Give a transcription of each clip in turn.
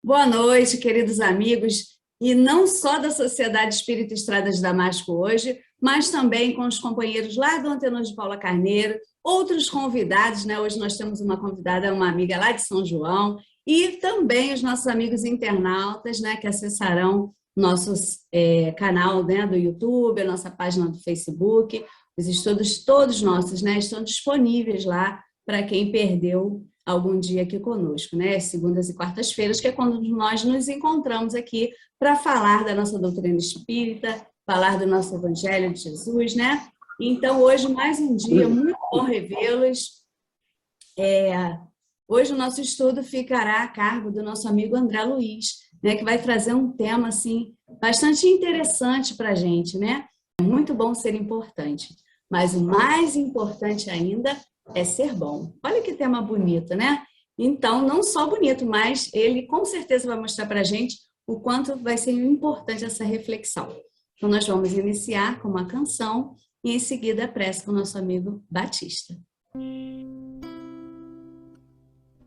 Boa noite, queridos amigos, e não só da Sociedade Espírita Estrada de Damasco hoje, mas também com os companheiros lá do Antenas de Paula Carneiro, outros convidados, né? Hoje nós temos uma convidada, uma amiga lá de São João, e também os nossos amigos internautas, né, que acessarão nosso canal, né, do YouTube, a nossa página do Facebook. Os estudos todos nossos, né, estão disponíveis lá para quem perdeu algum dia aqui conosco, né? Segundas e quartas-feiras, que é quando nós nos encontramos aqui para falar da nossa doutrina espírita, falar do nosso Evangelho de Jesus, né? Então, hoje, mais um dia, muito bom revê-los. Hoje o nosso estudo ficará a cargo do nosso amigo André Luiz, né? Que vai trazer um tema, assim, bastante interessante para a gente, né? É muito bom ser importante, mas o mais importante ainda é ser bom. Olha que tema bonito, né? Então, não só bonito, mas ele com certeza vai mostrar para a gente o quanto vai ser importante essa reflexão. Então, nós vamos iniciar com uma canção e em seguida a prece com o nosso amigo Batista.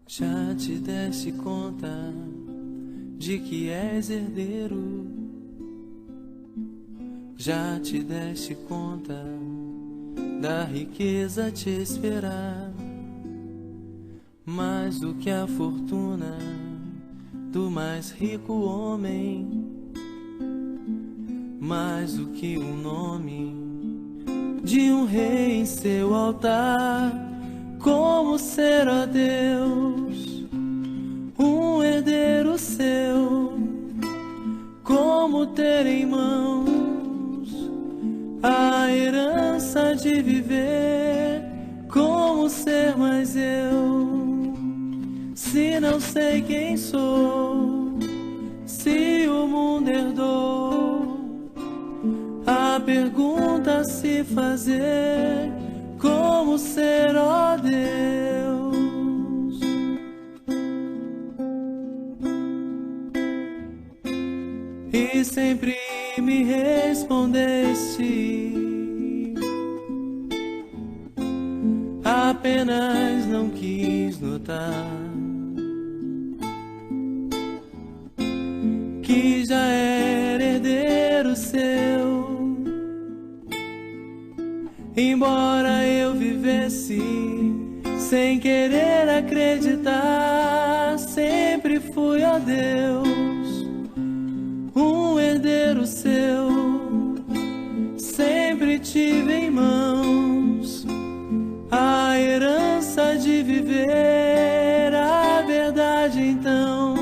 Já te deste conta de que és herdeiro? Já te deste conta da riqueza a te esperar? Mais do que a fortuna do mais rico homem, mais do que o nome de um rei em seu altar. Como ser, ó Deus, um herdeiro seu? Como ter em mãos a herança de viver? Como ser mais eu, se não sei quem sou? Se o mundo herdou a pergunta a se fazer: como ser, ó Deus? E sempre me respondeste, apenas não quis notar que já era herdeiro seu. Embora eu vivesse sem querer acreditar, sempre fui, ó Deus, um herdeiro seu. Sempre tive em mãos a herança de viver a verdade, então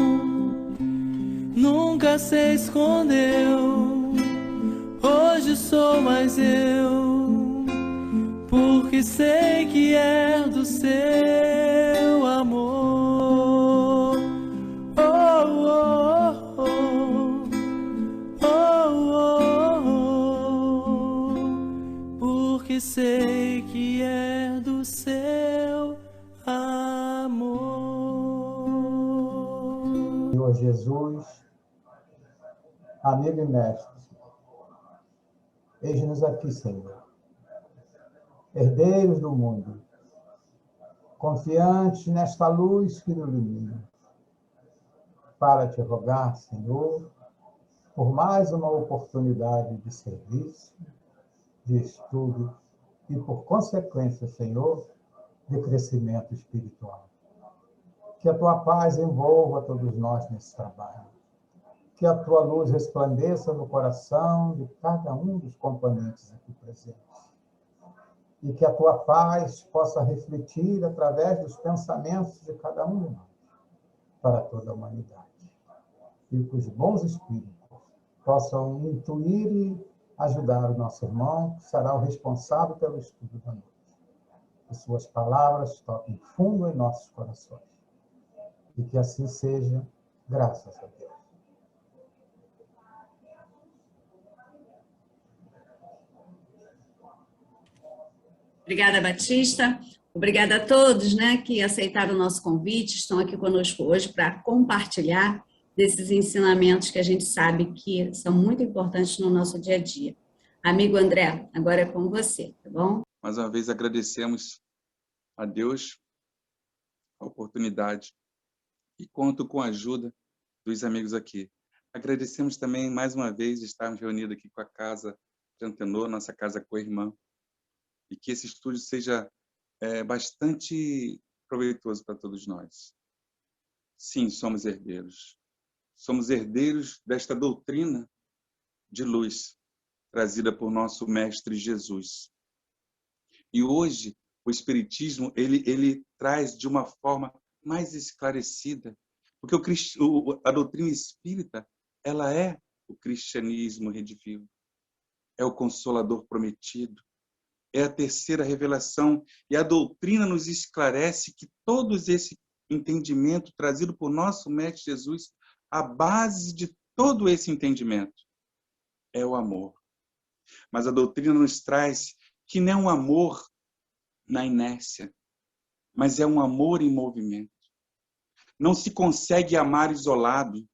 nunca se escondeu. Hoje sou mais eu, porque sei que é do seu amor. Oh, oh, oh, oh, oh, oh, porque sei que é do seu amor. Senhor Jesus, amigo e mestre, eis-nos aqui, Senhor, herdeiros do mundo, confiantes nesta luz que nos ilumina, para te rogar, Senhor, por mais uma oportunidade de serviço, de estudo e, por consequência, Senhor, de crescimento espiritual. Que a tua paz envolva todos nós nesse trabalho. Que a tua luz resplandeça no coração de cada um dos componentes aqui presentes. E que a tua paz possa refletir através dos pensamentos de cada um de nós, para toda a humanidade. E que os bons espíritos possam intuir e ajudar o nosso irmão, que será o responsável pelo estudo da noite. Que suas palavras toquem fundo em nossos corações. E que assim seja, graças a Deus. Obrigada, Batista. Obrigada a todos, né, que aceitaram o nosso convite, estão aqui conosco hoje para compartilhar desses ensinamentos que a gente sabe que são muito importantes no nosso dia a dia. Amigo André, agora é com você, tá bom? Mais uma vez agradecemos a Deus a oportunidade e conto com a ajuda dos amigos aqui. Agradecemos também, mais uma vez, de estarmos reunidos aqui com a Casa de Antenor, nossa casa co-irmã, e que esse estúdio seja bastante proveitoso para todos nós. Sim, somos herdeiros. Somos herdeiros desta doutrina de luz, trazida por nosso Mestre Jesus. E hoje, o Espiritismo, ele traz de uma forma mais esclarecida, porque a doutrina espírita, ela é o cristianismo redivivo, é o Consolador prometido, é a terceira revelação, e a doutrina nos esclarece que todo esse entendimento trazido por nosso Mestre Jesus, a base de todo esse entendimento é o amor. Mas a doutrina nos traz que não é um amor na inércia, mas é um amor em movimento. Não se consegue amar isolado,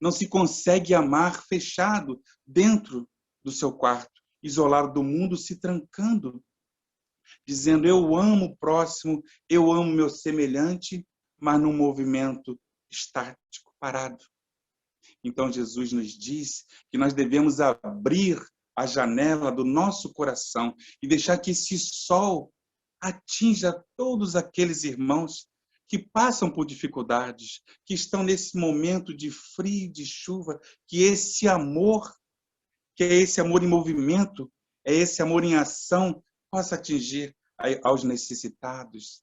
não se consegue amar fechado dentro do seu quarto, isolado do mundo, se trancando, dizendo eu amo o próximo, eu amo meu semelhante, mas num movimento estático, parado. Então Jesus nos diz que nós devemos abrir a janela do nosso coração e deixar que esse sol atinja todos aqueles irmãos que passam por dificuldades, que estão nesse momento de frio, de chuva, que é esse amor em movimento, é esse amor em ação, possa atingir aos necessitados,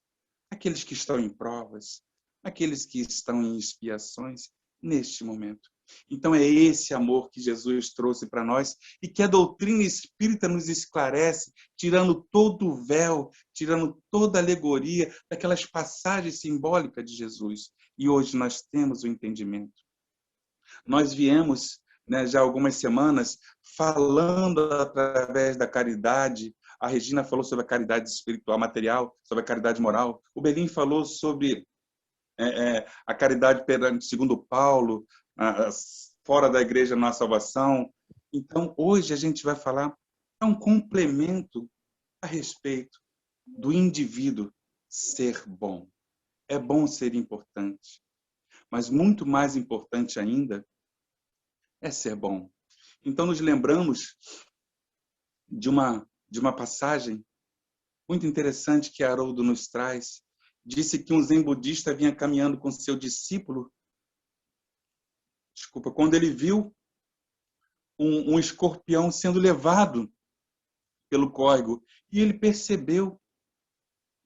aqueles que estão em provas, aqueles que estão em expiações neste momento. Então é esse amor que Jesus trouxe para nós e que a doutrina espírita nos esclarece, tirando todo o véu, tirando toda a alegoria daquelas passagens simbólicas de Jesus. E hoje nós temos o entendimento. Nós viemos, já há algumas semanas, falando através da caridade. A Regina falou sobre a caridade espiritual material, sobre a caridade moral. O Belim falou sobre a caridade segundo Paulo, fora da igreja na salvação. Então, hoje a gente vai falar, é um complemento a respeito do indivíduo ser bom. É bom ser importante, mas muito mais importante ainda é ser bom. Então, nos lembramos de uma passagem muito interessante que Haroldo nos traz. Disse que um zen budista vinha caminhando com seu discípulo, quando ele viu um escorpião sendo levado pelo córrego, e ele percebeu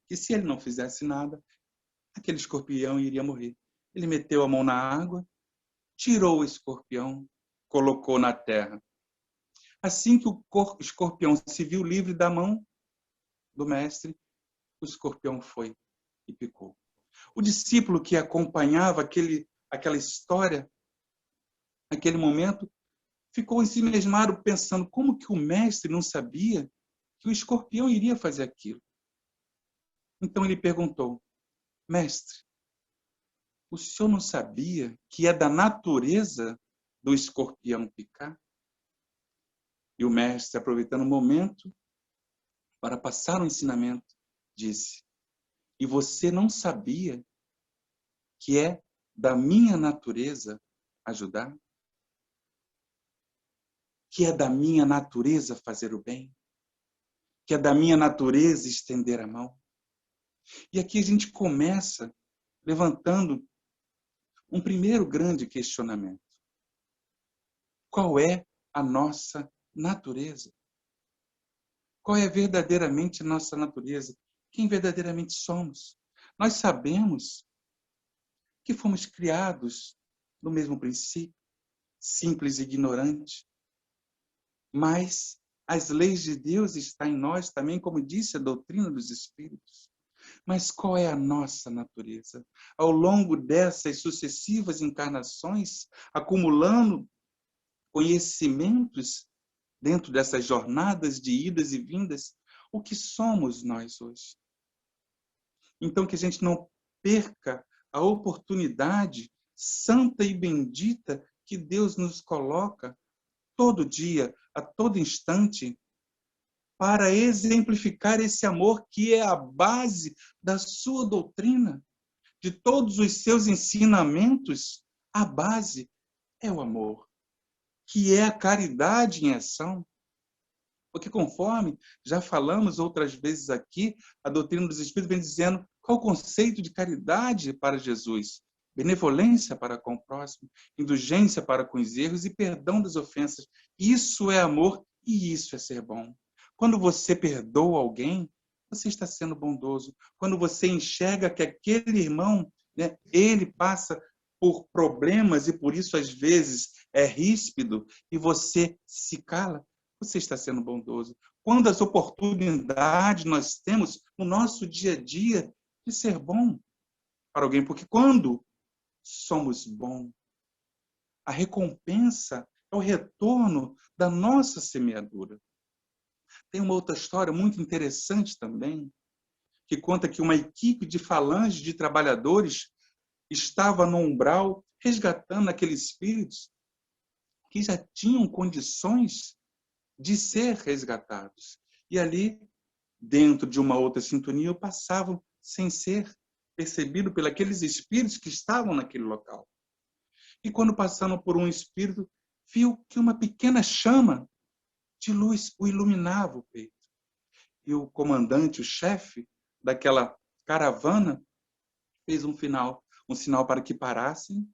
que se ele não fizesse nada, aquele escorpião iria morrer. Ele meteu a mão na água, tirou o escorpião, colocou na terra. Assim que o escorpião se viu livre da mão do mestre, o escorpião foi e picou. O discípulo que acompanhava aquela história, naquele momento, ficou ensimesmado pensando como que o mestre não sabia que o escorpião iria fazer aquilo. Então ele perguntou: mestre, o senhor não sabia que é da natureza do escorpião picar? E o mestre, aproveitando o momento para passar o ensinamento, disse: e você não sabia que é da minha natureza ajudar? Que é da minha natureza fazer o bem? Que é da minha natureza estender a mão? E aqui a gente começa levantando um primeiro grande questionamento. Qual é a nossa natureza? Qual é verdadeiramente a nossa natureza? Quem verdadeiramente somos? Nós sabemos que fomos criados no mesmo princípio, simples e ignorante. Mas as leis de Deus estão em nós também, como disse a doutrina dos Espíritos. Mas qual é a nossa natureza? Ao longo dessas sucessivas encarnações, acumulando conhecimentos dentro dessas jornadas de idas e vindas, o que somos nós hoje? Então, que a gente não perca a oportunidade santa e bendita que Deus nos coloca todo dia, a todo instante, para exemplificar esse amor que é a base da sua doutrina, de todos os seus ensinamentos, A base é o amor, que é a caridade em ação. Porque conforme já falamos outras vezes aqui, a doutrina dos Espíritos vem dizendo qual o conceito de caridade para Jesus. Benevolência para com o próximo, indulgência para com os erros e perdão das ofensas. Isso é amor e isso é ser bom. Quando você perdoa alguém, você está sendo bondoso. Quando você enxerga que aquele irmão, né, ele passa por problemas e por isso às vezes é ríspido e você se cala, você está sendo bondoso. Quando as oportunidades nós temos no nosso dia a dia de ser bom para alguém, porque quando somos bons, a recompensa é o retorno da nossa semeadura. Tem uma outra história muito interessante também, que conta que uma equipe de falange de trabalhadores estava no umbral resgatando aqueles espíritos que já tinham condições de ser resgatados. E ali, dentro de uma outra sintonia, passavam sem ser percebido por aqueles espíritos que estavam naquele local. E quando passaram por um espírito, viu que uma pequena chama de luz o iluminava o peito. E o comandante, o chefe daquela caravana, fez um sinal para que parassem,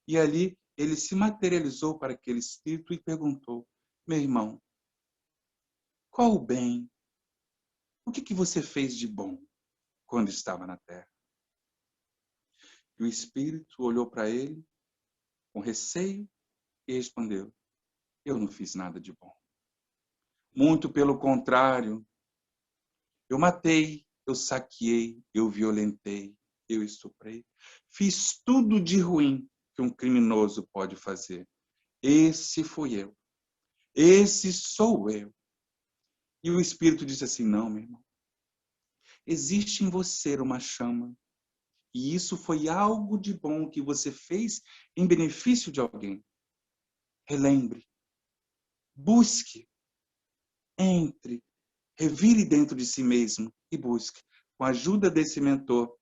e ali ele se materializou para aquele espírito e perguntou: meu irmão, qual o bem? O que você fez de bom quando estava na Terra? E o espírito olhou para ele com receio e respondeu: eu não fiz nada de bom. Muito pelo contrário, eu matei, eu saqueei, eu violentei, eu estuprei. Fiz tudo de ruim que um criminoso pode fazer. Esse fui eu. Esse sou eu. E o espírito disse assim: não, meu irmão. Existe em você uma chama. E isso foi algo de bom que você fez em benefício de alguém. Relembre. Busque. Entre. Revire dentro de si mesmo e busque. Com a ajuda desse mentor,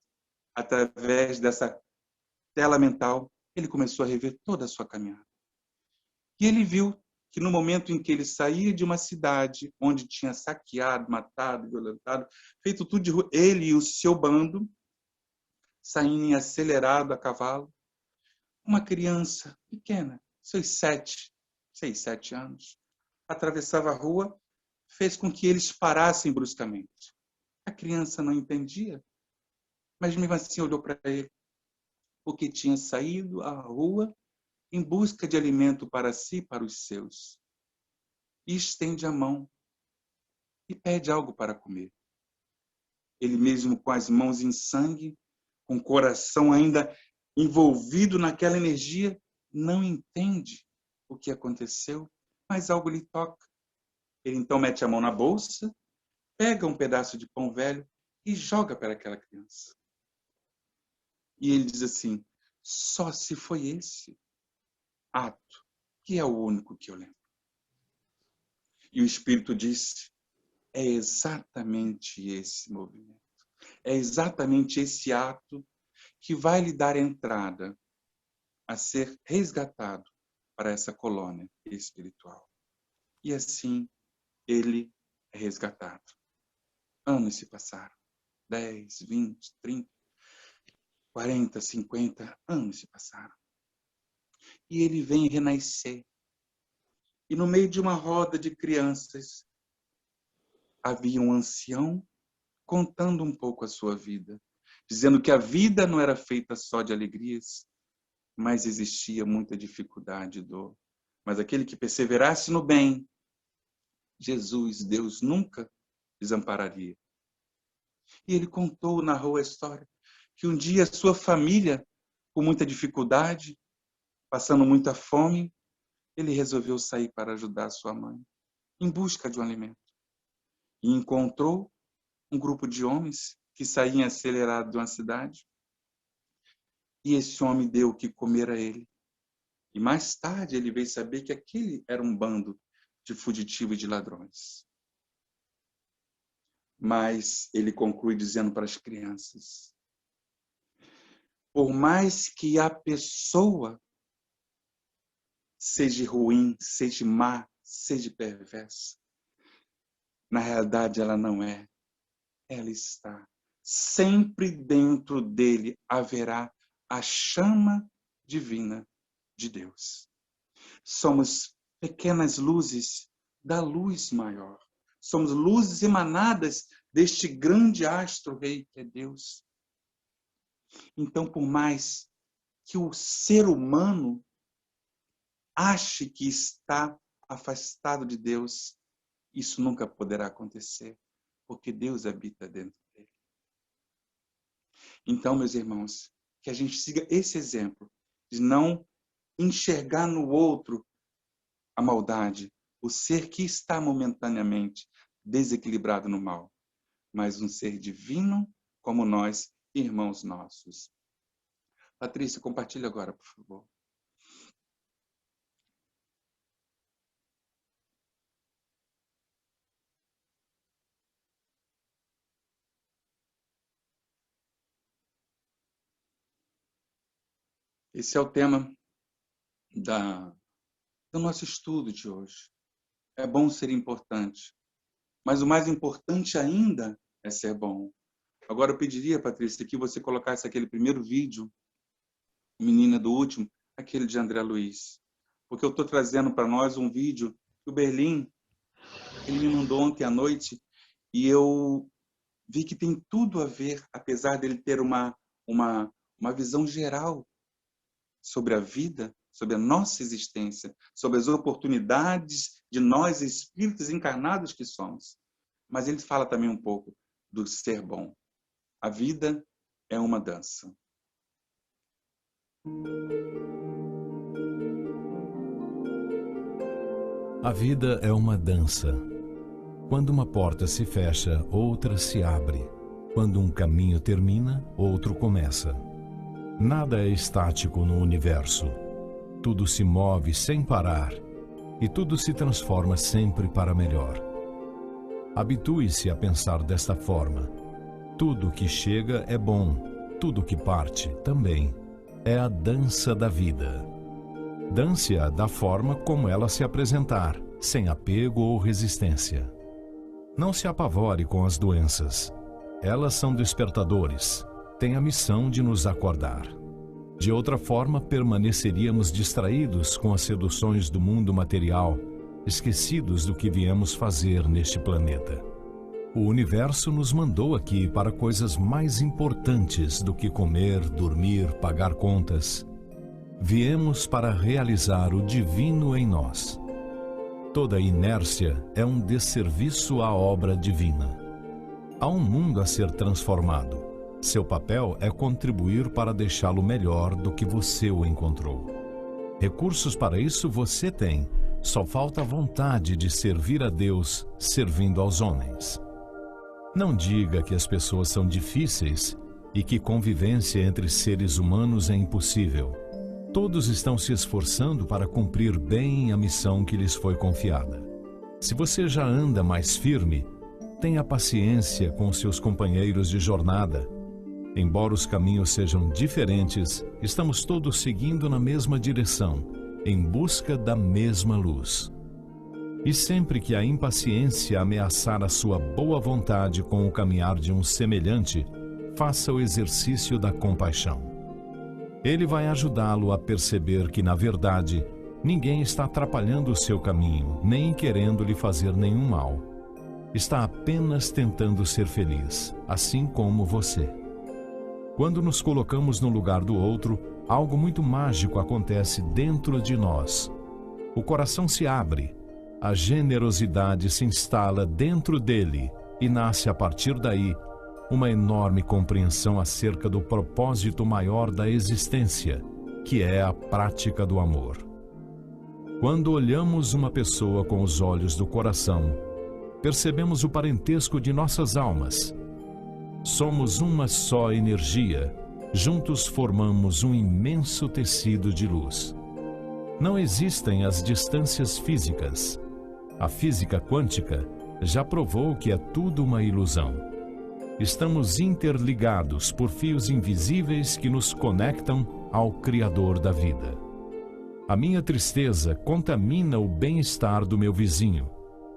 através dessa tela mental, ele começou a rever toda a sua caminhada. E ele viu que no momento em que ele saía de uma cidade onde tinha saqueado, matado, violentado, feito tudo de ruim, ele e o seu bando, saindo acelerado a cavalo, uma criança pequena, seus 6, 7 anos, atravessava a rua, fez com que eles parassem bruscamente. A criança não entendia, mas mesmo assim olhou para ele, porque tinha saído à rua em busca de alimento para si e para os seus. E estende a mão e pede algo para comer. Ele mesmo com as mãos em sangue, com o coração ainda envolvido naquela energia, não entende o que aconteceu, mas algo lhe toca. Ele então mete a mão na bolsa, pega um pedaço de pão velho e joga para aquela criança. E ele diz assim: só se foi esse ato, que é o único que eu lembro. E o Espírito disse: é exatamente esse movimento, é exatamente esse ato que vai lhe dar entrada a ser resgatado para essa colônia espiritual. E assim ele é resgatado. Anos se passaram, 10, 20, 30, 40, 50 anos se passaram. E ele vem renascer. E no meio de uma roda de crianças, havia um ancião contando um pouco a sua vida, dizendo que a vida não era feita só de alegrias, mas existia muita dificuldade e dor. Mas aquele que perseverasse no bem, Jesus, Deus, nunca desampararia. E ele contou, narrou a história, que um dia sua família, com muita dificuldade, passando muita fome, ele resolveu sair para ajudar sua mãe, em busca de um alimento. E encontrou um grupo de homens que saíam acelerados de uma cidade. E esse homem deu o que comer a ele. E mais tarde ele veio saber que aquele era um bando de fugitivos e de ladrões. Mas ele conclui dizendo para as crianças: por mais que a pessoa seja ruim, seja má, seja perversa. Na realidade, ela não é. Ela está. Sempre dentro dele haverá a chama divina de Deus. Somos pequenas luzes da luz maior. Somos luzes emanadas deste grande astro-rei que é Deus. Então, por mais que o ser humano ache que está afastado de Deus, isso nunca poderá acontecer, porque Deus habita dentro dele. Então, meus irmãos, que a gente siga esse exemplo de não enxergar no outro a maldade, o ser que está momentaneamente desequilibrado no mal, mas um ser divino como nós, irmãos nossos. Patrícia, compartilhe agora, por favor. Esse é o tema do nosso estudo de hoje. É bom ser importante, mas o mais importante ainda é ser bom. Agora eu pediria, Patrícia, que você colocasse aquele primeiro vídeo, menina do último, aquele de André Luiz. Porque eu estou trazendo para nós um vídeo que o Berlim, ele me mandou ontem à noite, e eu vi que tem tudo a ver, apesar dele ter uma visão geral sobre a vida, sobre a nossa existência, sobre as oportunidades de nós, espíritos encarnados que somos. Mas ele fala também um pouco do ser bom. A vida é uma dança. A vida é uma dança. Quando uma porta se fecha, outra se abre. Quando um caminho termina, outro começa. Nada é estático no universo. Tudo se move sem parar e tudo se transforma sempre para melhor. Habitue-se a pensar desta forma. Tudo que chega é bom, tudo que parte também. É a dança da vida. Dance-a da forma como ela se apresentar, sem apego ou resistência. Não se apavore com as doenças. Elas são despertadores. Têm a missão de nos acordar. De outra forma, permaneceríamos distraídos com as seduções do mundo material, esquecidos do que viemos fazer neste planeta. O universo nos mandou aqui para coisas mais importantes do que comer, dormir, pagar contas. Viemos para realizar o divino em nós. Toda inércia é um desserviço à obra divina. Há um mundo a ser transformado. Seu papel é contribuir para deixá-lo melhor do que você o encontrou. Recursos para isso você tem. Só falta a vontade de servir a Deus, servindo aos homens. Não diga que as pessoas são difíceis e que convivência entre seres humanos é impossível. Todos estão se esforçando para cumprir bem a missão que lhes foi confiada. Se você já anda mais firme, tenha paciência com seus companheiros de jornada. Embora os caminhos sejam diferentes, estamos todos seguindo na mesma direção, em busca da mesma luz. E sempre que a impaciência ameaçar a sua boa vontade com o caminhar de um semelhante, faça o exercício da compaixão. Ele vai ajudá-lo a perceber que, na verdade, ninguém está atrapalhando o seu caminho, nem querendo lhe fazer nenhum mal. Está apenas tentando ser feliz, assim como você. Quando nos colocamos no lugar do outro, algo muito mágico acontece dentro de nós. O coração se abre, a generosidade se instala dentro dele e nasce a partir daí uma enorme compreensão acerca do propósito maior da existência, que é a prática do amor. Quando olhamos uma pessoa com os olhos do coração, percebemos o parentesco de nossas almas. Somos uma só energia, juntos formamos um imenso tecido de luz. Não existem as distâncias físicas. A física quântica já provou que é tudo uma ilusão. Estamos interligados por fios invisíveis que nos conectam ao Criador da vida. A minha tristeza contamina o bem-estar do meu vizinho,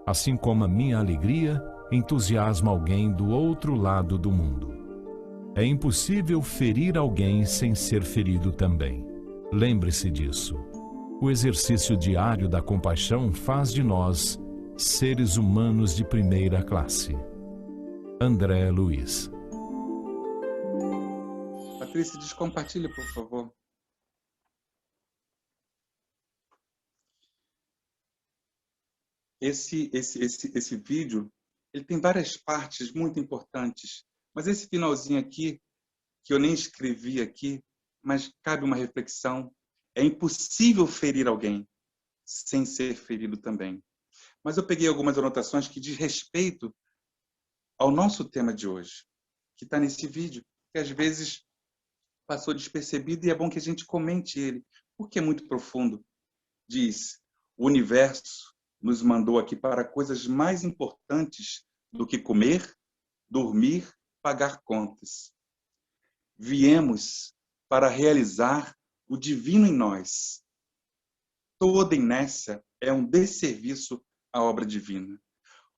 assim como a minha alegria entusiasma alguém do outro lado do mundo. É impossível ferir alguém sem ser ferido também. Lembre-se disso. O exercício diário da compaixão faz de nós seres humanos de primeira classe. André Luiz. Patrícia, descompartilhe, por favor. Esse vídeo, ele tem várias partes muito importantes, mas esse finalzinho aqui, que eu nem escrevi aqui, mas cabe uma reflexão. É impossível ferir alguém sem ser ferido também. Mas eu peguei algumas anotações que diz respeito ao nosso tema de hoje, que está nesse vídeo, que às vezes passou despercebido e é bom que a gente comente ele, porque é muito profundo. Diz: o universo nos mandou aqui para coisas mais importantes do que comer, dormir, pagar contas. Viemos para realizar o divino em nós. Toda inércia é um desserviço à obra divina.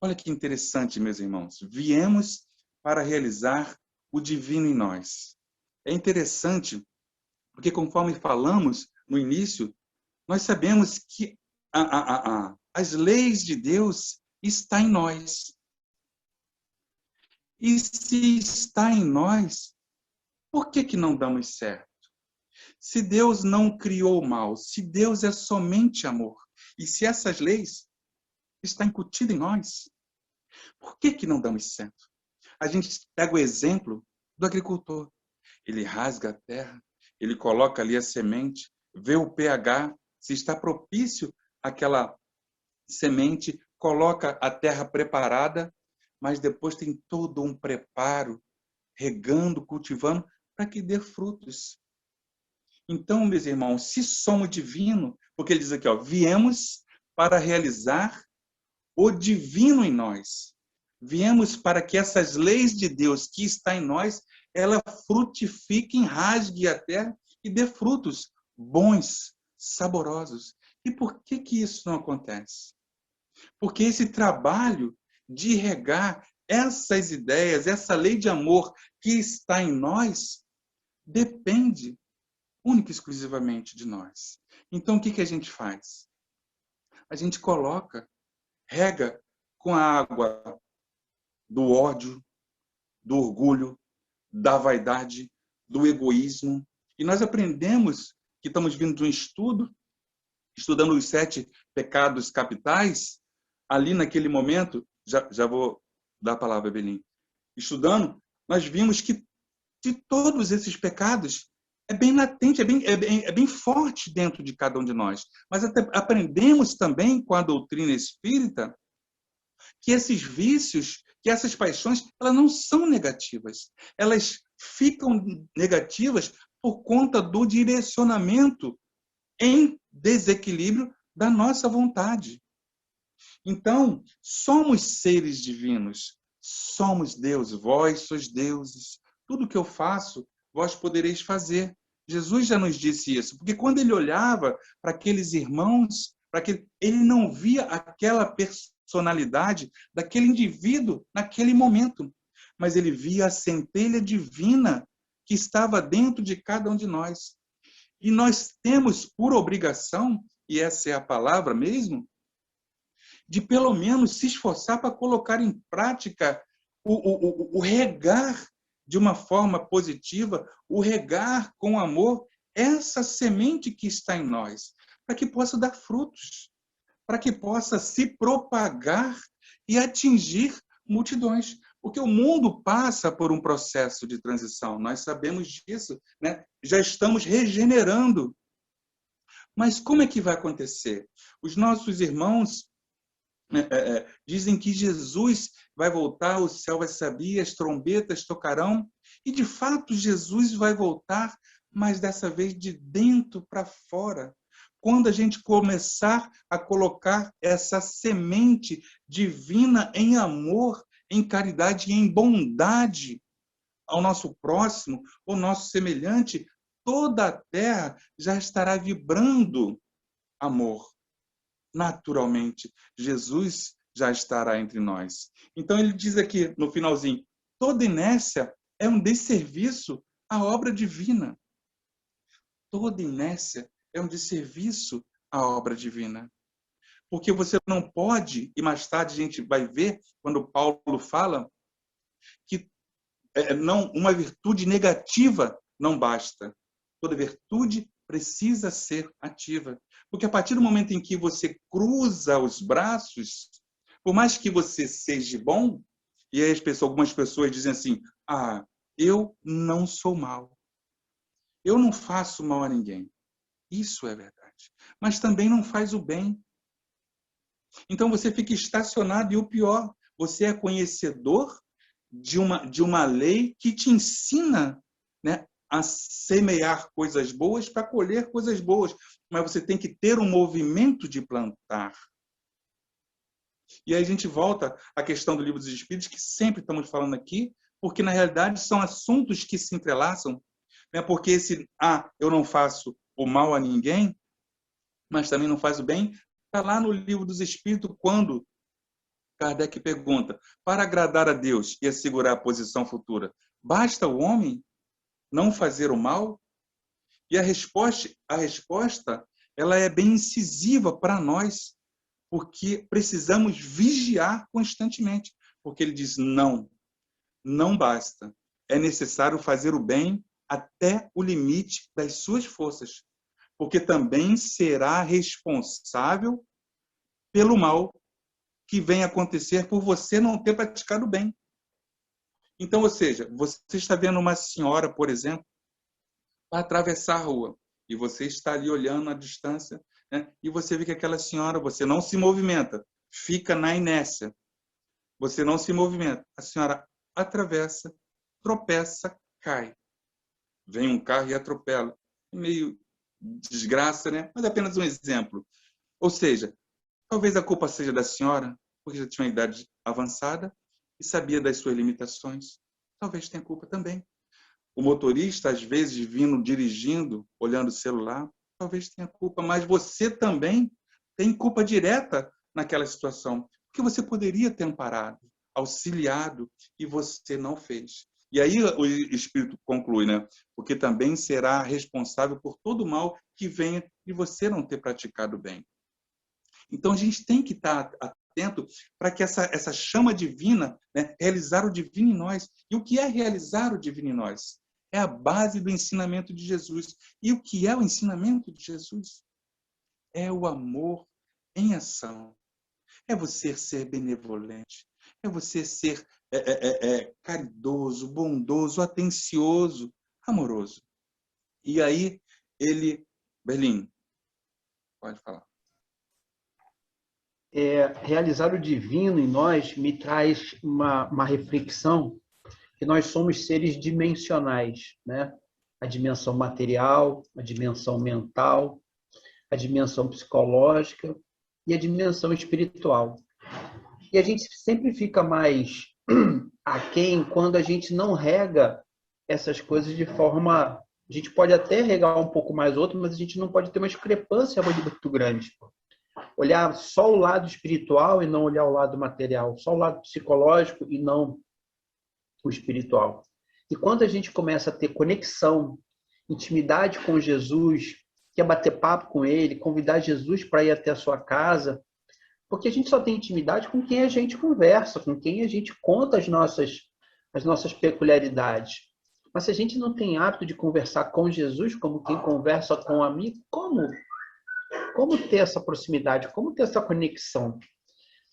Olha que interessante, meus irmãos. Viemos para realizar o divino em nós. É interessante, porque conforme falamos no início, nós sabemos que as leis de Deus estão em nós. E se está em nós, por que não damos certo? Se Deus não criou o mal, se Deus é somente amor, e se essas leis estão incutidas em nós, por que não damos certo? A gente pega o exemplo do agricultor. Ele rasga a terra, ele coloca ali a semente, vê o pH, se está propício àquela semente, coloca a terra preparada, mas depois tem todo um preparo, regando, cultivando, para que dê frutos. Então, meus irmãos, se somos divinos, porque ele diz aqui, ó, viemos para realizar o divino em nós. Viemos para que essas leis de Deus que está em nós, ela frutifiquem, rasgue a terra e dê frutos bons, saborosos. E por que isso não acontece? Porque esse trabalho de regar essas ideias, essa lei de amor que está em nós, depende única e exclusivamente de nós. Então, o que a gente faz? A gente rega com a água do ódio, do orgulho, da vaidade, do egoísmo. E nós aprendemos que estamos vindo de um estudo, estudando os 7 pecados capitais, ali naquele momento, já vou dar a palavra, Belim. Estudando, nós vimos que de todos esses pecados, é bem latente, é bem forte dentro de cada um de nós. Mas aprendemos também com a doutrina espírita que esses vícios, que essas paixões, elas não são negativas. Elas ficam negativas por conta do direcionamento em desequilíbrio da nossa vontade. Então, somos seres divinos, somos Deus, vós sois deuses. Tudo que eu faço, vós podereis fazer. Jesus já nos disse isso, porque quando ele olhava para aqueles irmãos, ele não via aquela personalidade daquele indivíduo naquele momento, mas ele via a centelha divina que estava dentro de cada um de nós. E nós temos por obrigação, e essa é a palavra mesmo, de pelo menos se esforçar para colocar em prática o regar de uma forma positiva, o regar com amor, essa semente que está em nós, para que possa dar frutos, para que possa se propagar e atingir multidões. Porque o mundo passa por um processo de transição, nós sabemos disso, né? Já estamos regenerando. Mas como é que vai acontecer? Os nossos irmãos dizem que Jesus vai voltar, o céu vai se abrir, as trombetas tocarão, e de fato Jesus vai voltar, mas dessa vez de dentro para fora. Quando a gente começar a colocar essa semente divina em amor, em caridade e em bondade ao nosso próximo, ao nosso semelhante, toda a terra já estará vibrando amor. Naturalmente, Jesus já estará entre nós. Então ele diz aqui no finalzinho, toda inércia é um desserviço à obra divina. Toda inércia é um desserviço à obra divina. Porque você não pode, e mais tarde a gente vai ver, quando Paulo fala, que não, uma virtude negativa não basta. Toda virtude precisa ser ativa. Porque a partir do momento em que você cruza os braços, por mais que você seja bom, e aí algumas pessoas dizem assim, eu não sou mal. Eu não faço mal a ninguém. Isso é verdade. Mas também não faz o bem. Então você fica estacionado e o pior, você é conhecedor de uma lei que te ensina, né, a semear coisas boas para colher coisas boas. Mas você tem que ter um movimento de plantar. E aí a gente volta à questão do Livro dos Espíritos, que sempre estamos falando aqui, porque na realidade são assuntos que se entrelaçam, né? Porque eu não faço o mal a ninguém, mas também não faz o bem, está lá no Livro dos Espíritos, quando Kardec pergunta, para agradar a Deus e assegurar a posição futura, basta o homem não fazer o mal? E a resposta ela é bem incisiva para nós, porque precisamos vigiar constantemente. Porque ele diz, não basta. É necessário fazer o bem até o limite das suas forças, porque também será responsável pelo mal que vem acontecer por você não ter praticado o bem. Então, ou seja, você está vendo uma senhora, por exemplo, para atravessar a rua, e você está ali olhando à distância, né? E você vê que aquela senhora, você não se movimenta, fica na inércia. Você não se movimenta. A senhora atravessa, tropeça, cai. Vem um carro e atropela. Meio desgraça, né? Mas é apenas um exemplo. Ou seja, talvez a culpa seja da senhora, porque já tinha uma idade avançada e sabia das suas limitações. Talvez tenha culpa também. O motorista, às vezes, vindo, dirigindo, olhando o celular, talvez tenha culpa, mas você também tem culpa direta naquela situação, porque você poderia ter amparado, auxiliado, e você não fez. E aí o Espírito conclui, né? Porque também será responsável por todo o mal que venha de você não ter praticado bem. Então a gente tem que estar atento para que essa chama divina, né, realizar o divino em nós. E o que é realizar o divino em nós? É a base do ensinamento de Jesus. E o que é o ensinamento de Jesus? É o amor em ação. É você ser benevolente. É você ser caridoso, bondoso, atencioso, amoroso. E aí, Berlim, pode falar. Realizar o divino em nós me traz uma reflexão que nós somos seres dimensionais, né? A dimensão material, a dimensão mental, a dimensão psicológica e a dimensão espiritual. E a gente sempre fica mais aquém quando a gente não rega essas coisas de forma... A gente pode até regar um pouco mais outro, mas a gente não pode ter uma discrepância muito grande. Olhar só o lado espiritual e não olhar o lado material, só o lado psicológico e não o espiritual. E quando a gente começa a ter conexão, intimidade com Jesus, quer bater papo com ele, convidar Jesus para ir até a sua casa, porque a gente só tem intimidade com quem a gente conversa, com quem a gente conta as nossas peculiaridades. Mas se a gente não tem hábito de conversar com Jesus, como quem conversa com um amigo, como ter essa proximidade? Como ter essa conexão?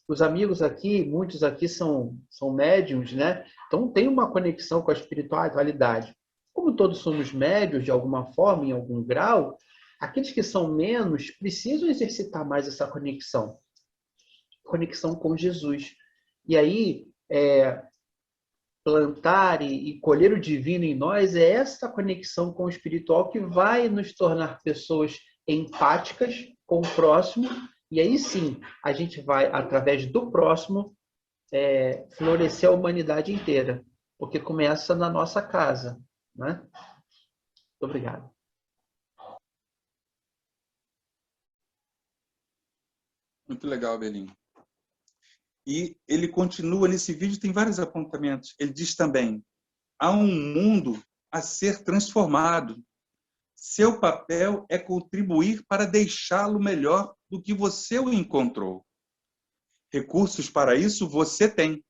Os amigos aqui, muitos aqui são médiuns, né? Então tem uma conexão com a espiritualidade. Como todos somos médiuns de alguma forma, em algum grau, aqueles que são menos precisam exercitar mais essa conexão. Conexão com Jesus. E aí, plantar e colher o divino em nós é essa conexão com o espiritual que vai nos tornar pessoas empáticas com o próximo, e aí sim, a gente vai, através do próximo, florescer a humanidade inteira, porque começa na nossa casa, né? Muito obrigado. Muito legal, Belinho. E ele continua nesse vídeo, tem vários apontamentos. Ele diz também: há um mundo a ser transformado. Seu papel é contribuir para deixá-lo melhor do que você o encontrou. Recursos para isso você tem.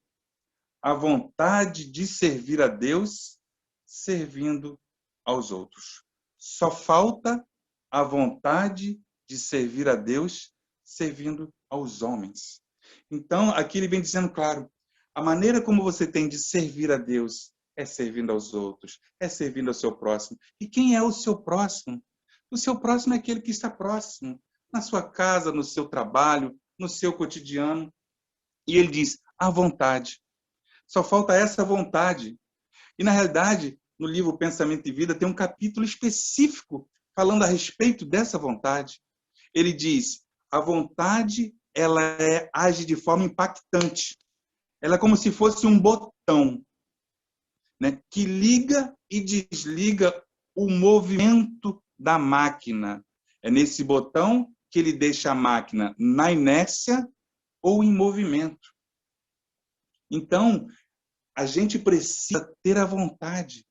A vontade de servir a Deus servindo aos outros. Só falta a vontade de servir a Deus servindo aos homens. Então, aqui ele vem dizendo, claro, a maneira como você tem de servir a Deus é servindo aos outros, é servindo ao seu próximo. E quem é o seu próximo? O seu próximo é aquele que está próximo, na sua casa, no seu trabalho, no seu cotidiano. E ele diz, a vontade. Só falta essa vontade. E, na realidade, no livro Pensamento e Vida, tem um capítulo específico falando a respeito dessa vontade. Ele diz, a vontade, ela age de forma impactante. Ela é como se fosse um botão, né, que liga e desliga o movimento da máquina. É nesse botão que ele deixa a máquina na inércia ou em movimento. Então, a gente precisa ter a vontade,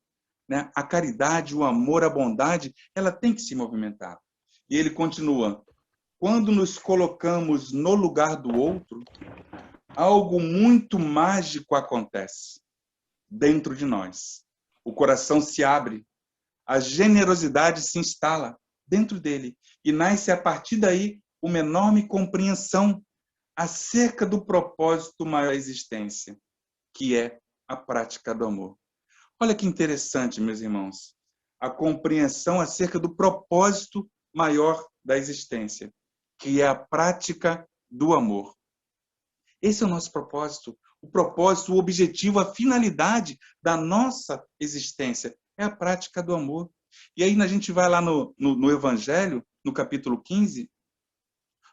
né? A caridade, o amor, a bondade, ela tem que se movimentar. E ele continua, quando nos colocamos no lugar do outro, algo muito mágico acontece dentro de nós. O coração se abre, a generosidade se instala dentro dele e nasce a partir daí uma enorme compreensão acerca do propósito maior da existência, que é a prática do amor. Olha que interessante, meus irmãos, a compreensão acerca do propósito maior da existência, que é a prática do amor. Esse é o nosso propósito. O propósito, o objetivo, a finalidade da nossa existência é a prática do amor. E aí a gente vai lá no Evangelho, no capítulo 15,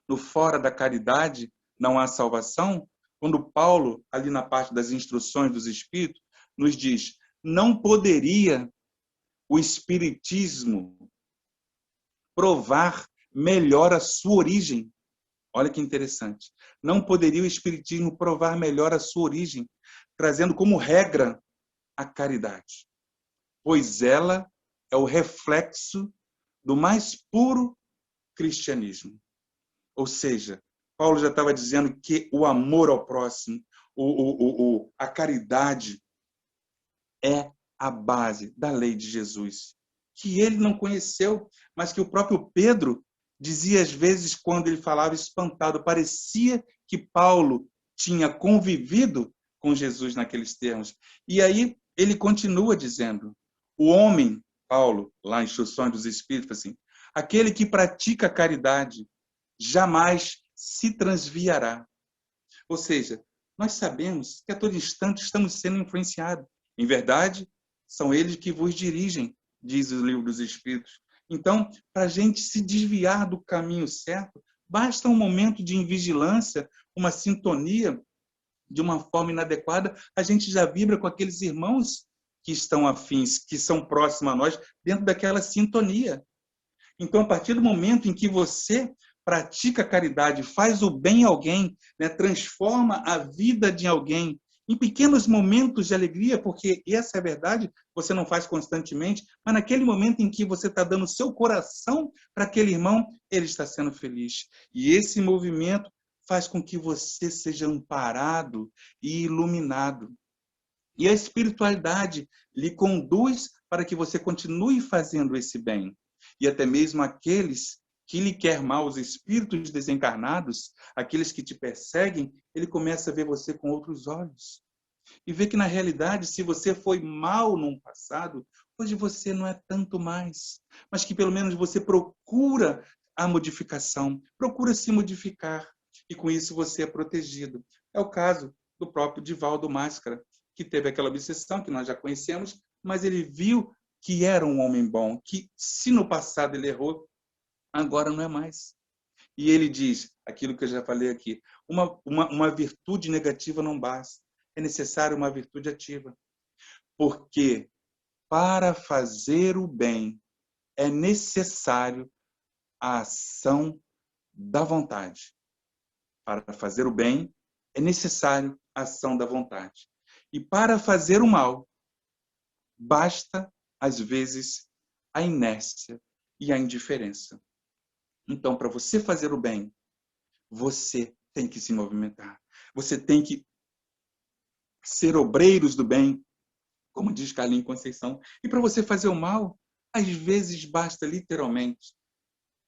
no Fora da Caridade não há salvação, quando Paulo, ali na parte das instruções dos Espíritos, nos diz, não poderia o Espiritismo provar melhor a sua origem. Olha que interessante. Não poderia o Espiritismo provar melhor a sua origem, trazendo como regra a caridade, pois ela é o reflexo do mais puro cristianismo. Ou seja, Paulo já estava dizendo que o amor ao próximo, a caridade é a base da lei de Jesus, que ele não conheceu, mas que o próprio Pedro dizia às vezes quando ele falava espantado, parecia que Paulo tinha convivido com Jesus naqueles termos. E aí ele continua dizendo, o homem, Paulo, lá em Instruções dos Espíritos, assim, aquele que pratica a caridade jamais se transviará. Ou seja, nós sabemos que a todo instante estamos sendo influenciados. Em verdade, são eles que vos dirigem, diz o livro dos Espíritos. Então, para a gente se desviar do caminho certo, basta um momento de invigilância, uma sintonia de uma forma inadequada, a gente já vibra com aqueles irmãos que estão afins, que são próximos a nós, dentro daquela sintonia. Então, a partir do momento em que você pratica a caridade, faz o bem a alguém, né, transforma a vida de alguém, em pequenos momentos de alegria, porque essa é a verdade, você não faz constantemente, mas naquele momento em que você está dando seu coração para aquele irmão, ele está sendo feliz. E esse movimento faz com que você seja amparado e iluminado. E a espiritualidade lhe conduz para que você continue fazendo esse bem. E até mesmo aqueles que lhe quer mal, os espíritos desencarnados, aqueles que te perseguem, ele começa a ver você com outros olhos. E vê que, na realidade, se você foi mal num passado, hoje você não é tanto mais. Mas que, pelo menos, você procura a modificação, procura se modificar. E, com isso, você é protegido. É o caso do próprio Divaldo Máscara, que teve aquela obsessão, que nós já conhecemos, mas ele viu que era um homem bom, que, se no passado ele errou, agora não é mais. E ele diz, aquilo que eu já falei aqui, uma virtude negativa não basta, é necessário uma virtude ativa. Porque para fazer o bem é necessário a ação da vontade. Para fazer o bem, é necessário a ação da vontade. E para fazer o mal, basta, às vezes, a inércia e a indiferença. Então, para você fazer o bem, você tem que se movimentar. Você tem que ser obreiros do bem, como diz Carlinhos Conceição. E para você fazer o mal, às vezes basta literalmente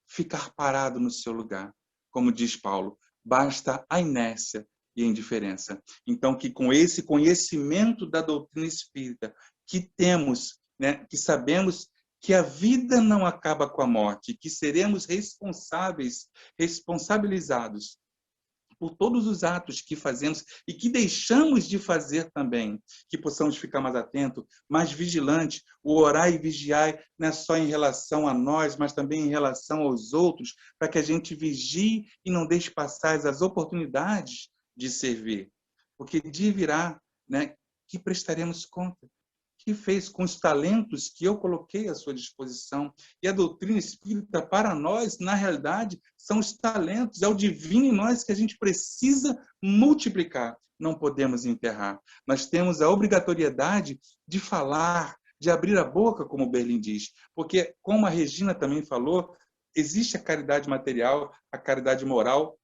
ficar parado no seu lugar. Como diz Paulo, basta a inércia e a indiferença. Então, que com esse conhecimento da doutrina espírita que temos, né, que sabemos que a vida não acaba com a morte, que seremos responsabilizados por todos os atos que fazemos e que deixamos de fazer também, que possamos ficar mais atentos, mais vigilantes. O orar e vigiar não é só em relação a nós, mas também em relação aos outros, para que a gente vigie e não deixe passar as oportunidades de servir. Porque dia virá, né, que prestaremos conta. Que fez com os talentos que eu coloquei à sua disposição. E a doutrina espírita, para nós, na realidade, são os talentos, é o divino em nós que a gente precisa multiplicar. Não podemos enterrar. Nós temos a obrigatoriedade de falar, de abrir a boca, como o Berlim diz. Porque, como a Regina também falou, existe a caridade material, a caridade moral,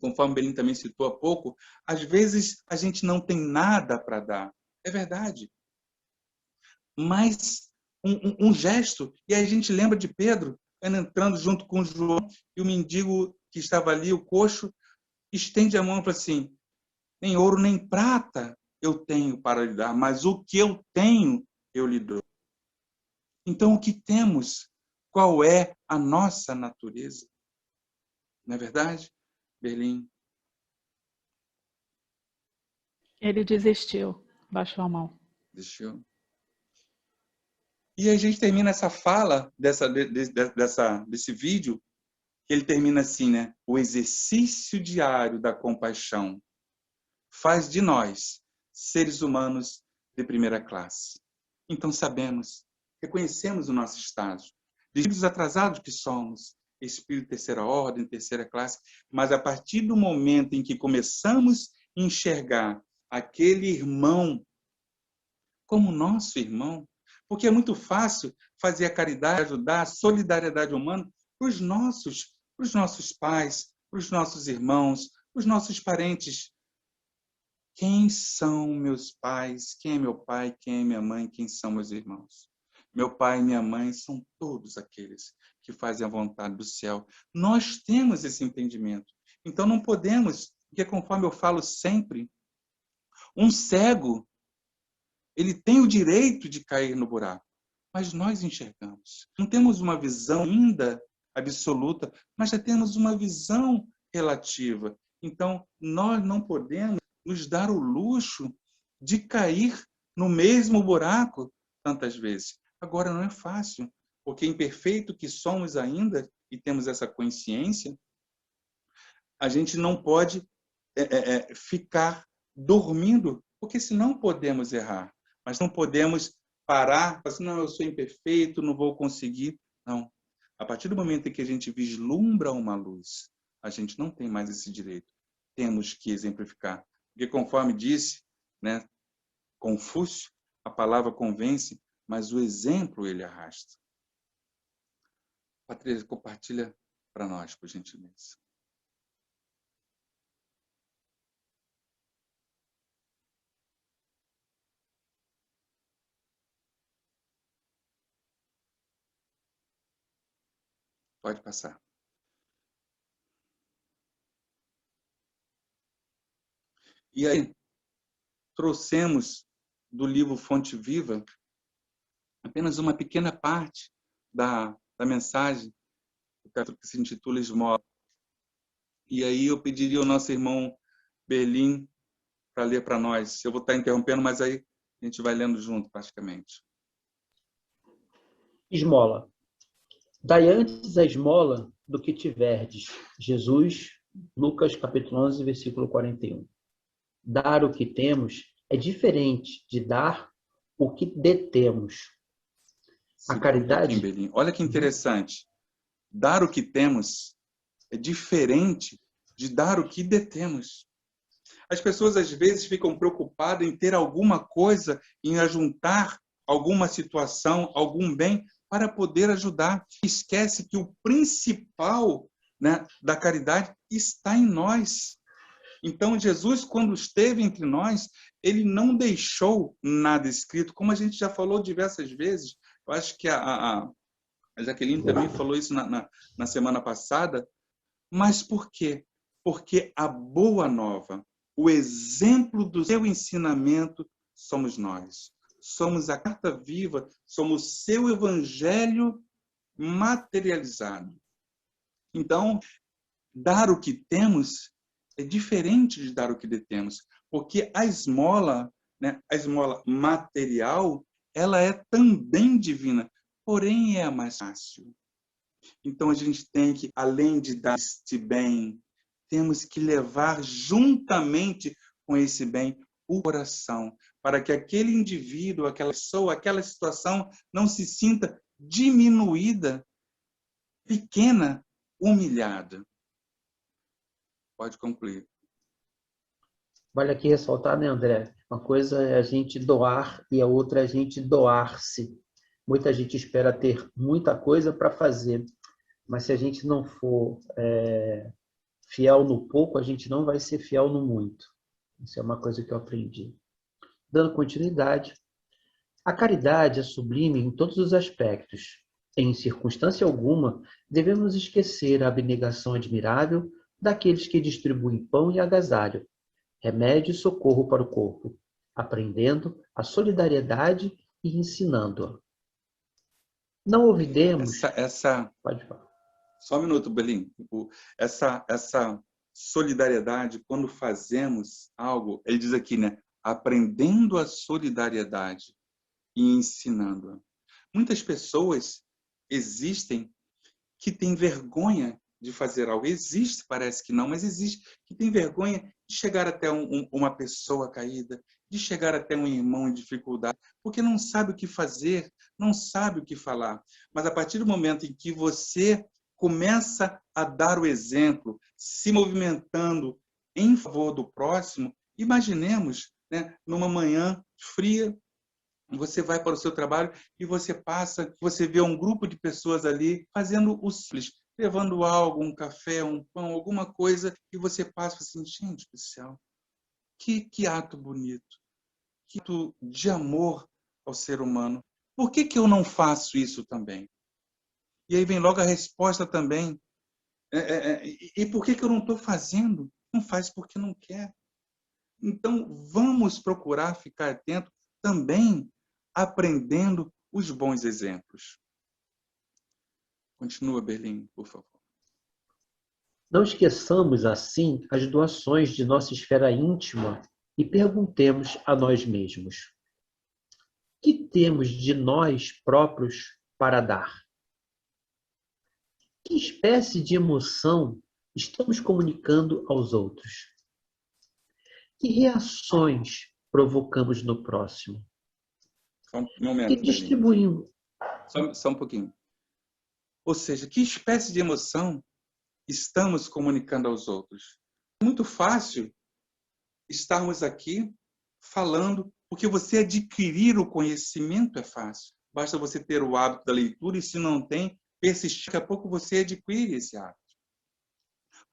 conforme o Berlim também citou há pouco. Às vezes, a gente não tem nada para dar. É verdade. Mas um gesto, e aí a gente lembra de Pedro entrando junto com João, e o mendigo que estava ali, o coxo, estende a mão e fala assim: nem ouro nem prata eu tenho para lhe dar, mas o que eu tenho eu lhe dou. Então, o que temos? Qual é a nossa natureza? Não é verdade, Berlim? Ele desistiu, baixou a mão. Desistiu. E a gente termina essa fala desse vídeo, que ele termina assim, né? O exercício diário da compaixão faz de nós seres humanos de primeira classe. Então sabemos, reconhecemos o nosso estado, de espíritos atrasados que somos, espírito de terceira ordem, terceira classe, mas a partir do momento em que começamos a enxergar aquele irmão como nosso irmão, porque é muito fácil fazer a caridade, ajudar a solidariedade humana para os nossos pais, para os nossos irmãos, para os nossos parentes. Quem são meus pais? Quem é meu pai? Quem é minha mãe? Quem são meus irmãos? Meu pai e minha mãe são todos aqueles que fazem a vontade do céu. Nós temos esse entendimento. Então não podemos, porque conforme eu falo sempre, um cego, ele tem o direito de cair no buraco, mas nós enxergamos. Não temos uma visão ainda absoluta, mas já temos uma visão relativa. Então, nós não podemos nos dar o luxo de cair no mesmo buraco tantas vezes. Agora, não é fácil, porque imperfeito que somos ainda, e temos essa consciência, a gente não pode ficar dormindo, porque senão podemos errar. Mas não podemos parar, falar assim, não, eu sou imperfeito, não vou conseguir. Não. A partir do momento em que a gente vislumbra uma luz, a gente não tem mais esse direito. Temos que exemplificar. Porque conforme disse, né, Confúcio, a palavra convence, mas o exemplo ele arrasta. Patrícia, compartilha para nós, por gentileza. Pode passar. E aí, trouxemos do livro Fonte Viva apenas uma pequena parte da mensagem, que se intitula Esmola. E aí eu pediria ao nosso irmão Berlim para ler para nós. Eu vou estar interrompendo, mas aí a gente vai lendo junto, praticamente. Esmola. Dai antes a esmola do que tiverdes. Jesus, Lucas capítulo 11, versículo 41. Dar o que temos é diferente de dar o que detemos. A caridade... Olha que interessante. Dar o que temos é diferente de dar o que detemos. As pessoas, às vezes, ficam preocupadas em ter alguma coisa, em ajuntar alguma situação, algum bem, para poder ajudar. Esquece que o principal, né, da caridade está em nós. Então, Jesus, quando esteve entre nós, ele não deixou nada escrito, como a gente já falou diversas vezes. Eu acho que a Jaqueline também falou isso na semana passada. Mas por quê? Porque a boa nova, o exemplo do seu ensinamento, somos nós. Somos a carta viva, somos o seu evangelho materializado. Então, dar o que temos é diferente de dar o que detemos, porque a esmola, né, a esmola material, ela é também divina, porém é a mais fácil. Então a gente tem que, além de dar este bem, temos que levar juntamente com esse bem o coração, para que aquele indivíduo, aquela pessoa, aquela situação não se sinta diminuída, pequena, humilhada. Pode concluir. Vale aqui ressaltar, né, André? Uma coisa é a gente doar e a outra é a gente doar-se. Muita gente espera ter muita coisa para fazer, mas se a gente não for fiel no pouco, a gente não vai ser fiel no muito. Isso é uma coisa que eu aprendi. Dando continuidade, a caridade é sublime em todos os aspectos. Em circunstância alguma, devemos esquecer a abnegação admirável daqueles que distribuem pão e agasalho, remédio e socorro para o corpo, aprendendo a solidariedade e ensinando-a. Não olvidemos... Pode falar. Só um minuto, Belim. Essa solidariedade, quando fazemos algo, ele diz aqui, né? Aprendendo a solidariedade e ensinando-a. Muitas pessoas existem que têm vergonha de fazer algo. Existe, parece que não, mas existe, que tem vergonha de chegar até uma pessoa caída, de chegar até um irmão em dificuldade, porque não sabe o que fazer, não sabe o que falar. Mas a partir do momento em que você começa a dar o exemplo, se movimentando em favor do próximo, imaginemos, né, numa manhã fria, você vai para o seu trabalho e você vê um grupo de pessoas ali fazendo o simples, levando algo, um café, um pão, alguma coisa, e você passa assim, gente do céu, que ato bonito, que ato de amor ao ser humano. Por que eu não faço isso também? E aí vem logo a resposta também. E por que eu não estou fazendo? Não faz porque não quer. Então, vamos procurar ficar atento também, aprendendo os bons exemplos. Continua, Berlim, por favor. Não esqueçamos, assim, as doações de nossa esfera íntima e perguntemos a nós mesmos: que temos de nós próprios para dar? Que espécie de emoção estamos comunicando aos outros? Que reações provocamos no próximo? Só um momento, que distribuímos? Só um pouquinho. Ou seja, que espécie de emoção estamos comunicando aos outros? É muito fácil estarmos aqui falando, porque você adquirir o conhecimento é fácil. Basta você ter o hábito da leitura e, se não tem, persistir, daqui a pouco você adquire esse hábito.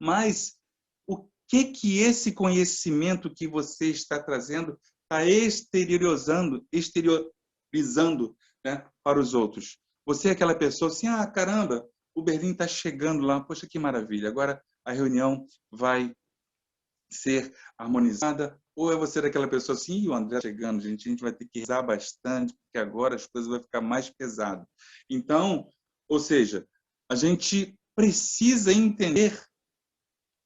Mas o que esse conhecimento que você está trazendo está exteriorizando, né, para os outros? Você é aquela pessoa assim, caramba, o Berlim está chegando lá, poxa, que maravilha, agora a reunião vai ser harmonizada. Ou é você daquela pessoa assim, o André chegando, gente, a gente vai ter que rezar bastante, porque agora as coisas vão ficar mais pesadas. Então, ou seja, a gente precisa entender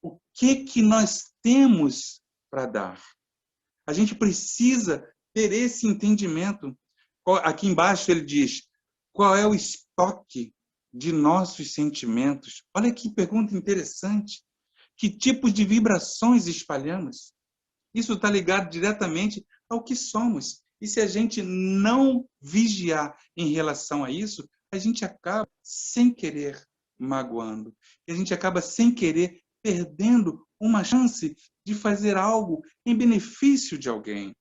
o que nós temos para dar. A gente precisa ter esse entendimento. Aqui embaixo ele diz, qual é o estoque de nossos sentimentos? Olha que pergunta interessante. Que tipos de vibrações espalhamos? Isso está ligado diretamente ao que somos. E se a gente não vigiar em relação a isso, a gente acaba sem querer magoando. E a gente acaba sem querer perdendo uma chance de fazer algo em benefício de alguém.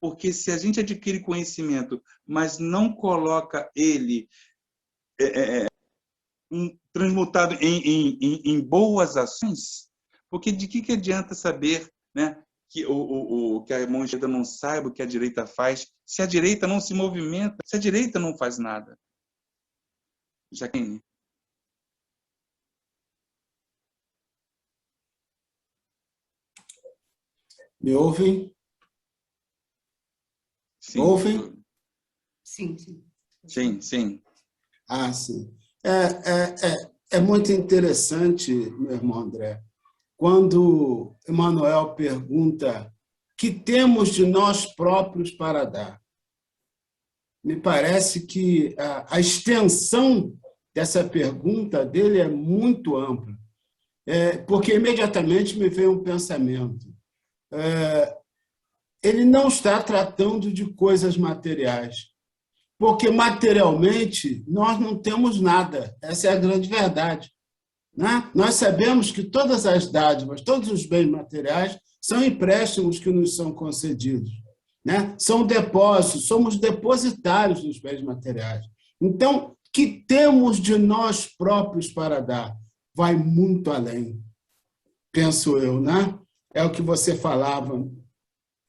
Porque se a gente adquire conhecimento, mas não coloca ele transmutado em boas ações, porque de que adianta saber, né, que a mão esquerda não saiba o que a direita faz, se a direita não se movimenta, se a direita não faz nada? Jaqueline. Me ouvem? Sim. Ouvem? Sim, sim. Sim, sim. Ah, sim. É muito interessante, meu irmão André, quando Emmanuel pergunta: que temos de nós próprios para dar? Me parece que a extensão dessa pergunta dele é muito ampla, porque imediatamente me veio um pensamento. Ele não está tratando de coisas materiais, porque materialmente nós não temos nada. Essa é a grande verdade, né? Nós sabemos que todas as dádivas, todos os bens materiais são empréstimos que nos são concedidos, né? São depósitos, somos depositários dos bens materiais. Então, que temos de nós próprios para dar? Vai muito além, penso eu, né? É o que você falava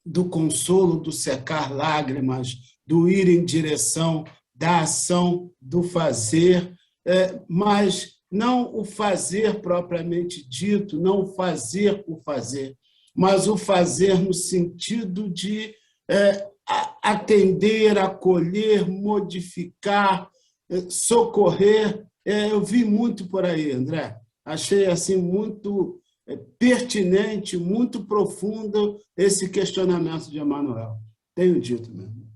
do consolo, do secar lágrimas, do ir em direção da ação, do fazer, mas não o fazer propriamente dito, não o fazer por fazer, mas o fazer no sentido de atender, acolher, modificar, socorrer. Eu vi muito por aí, André. Achei assim muito pertinente, muito profundo esse questionamento de Emmanuel. Tenho dito mesmo.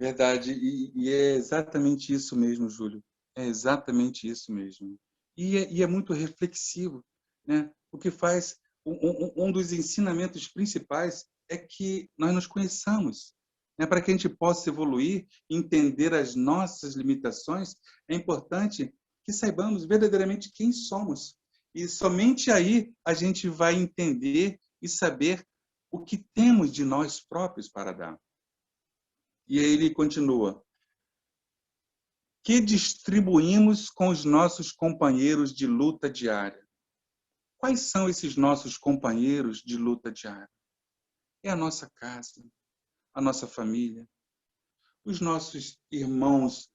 Verdade. E é exatamente isso mesmo, Júlio. É exatamente isso mesmo. E é muito reflexivo, né? O que faz um dos ensinamentos principais é que nós nos conheçamos, né? Para que a gente possa evoluir, entender as nossas limitações, é importante que saibamos verdadeiramente quem somos. E somente aí a gente vai entender e saber o que temos de nós próprios para dar. E aí ele continua: que distribuímos com os nossos companheiros de luta diária. Quais são esses nossos companheiros de luta diária? É a nossa casa, a nossa família, os nossos irmãos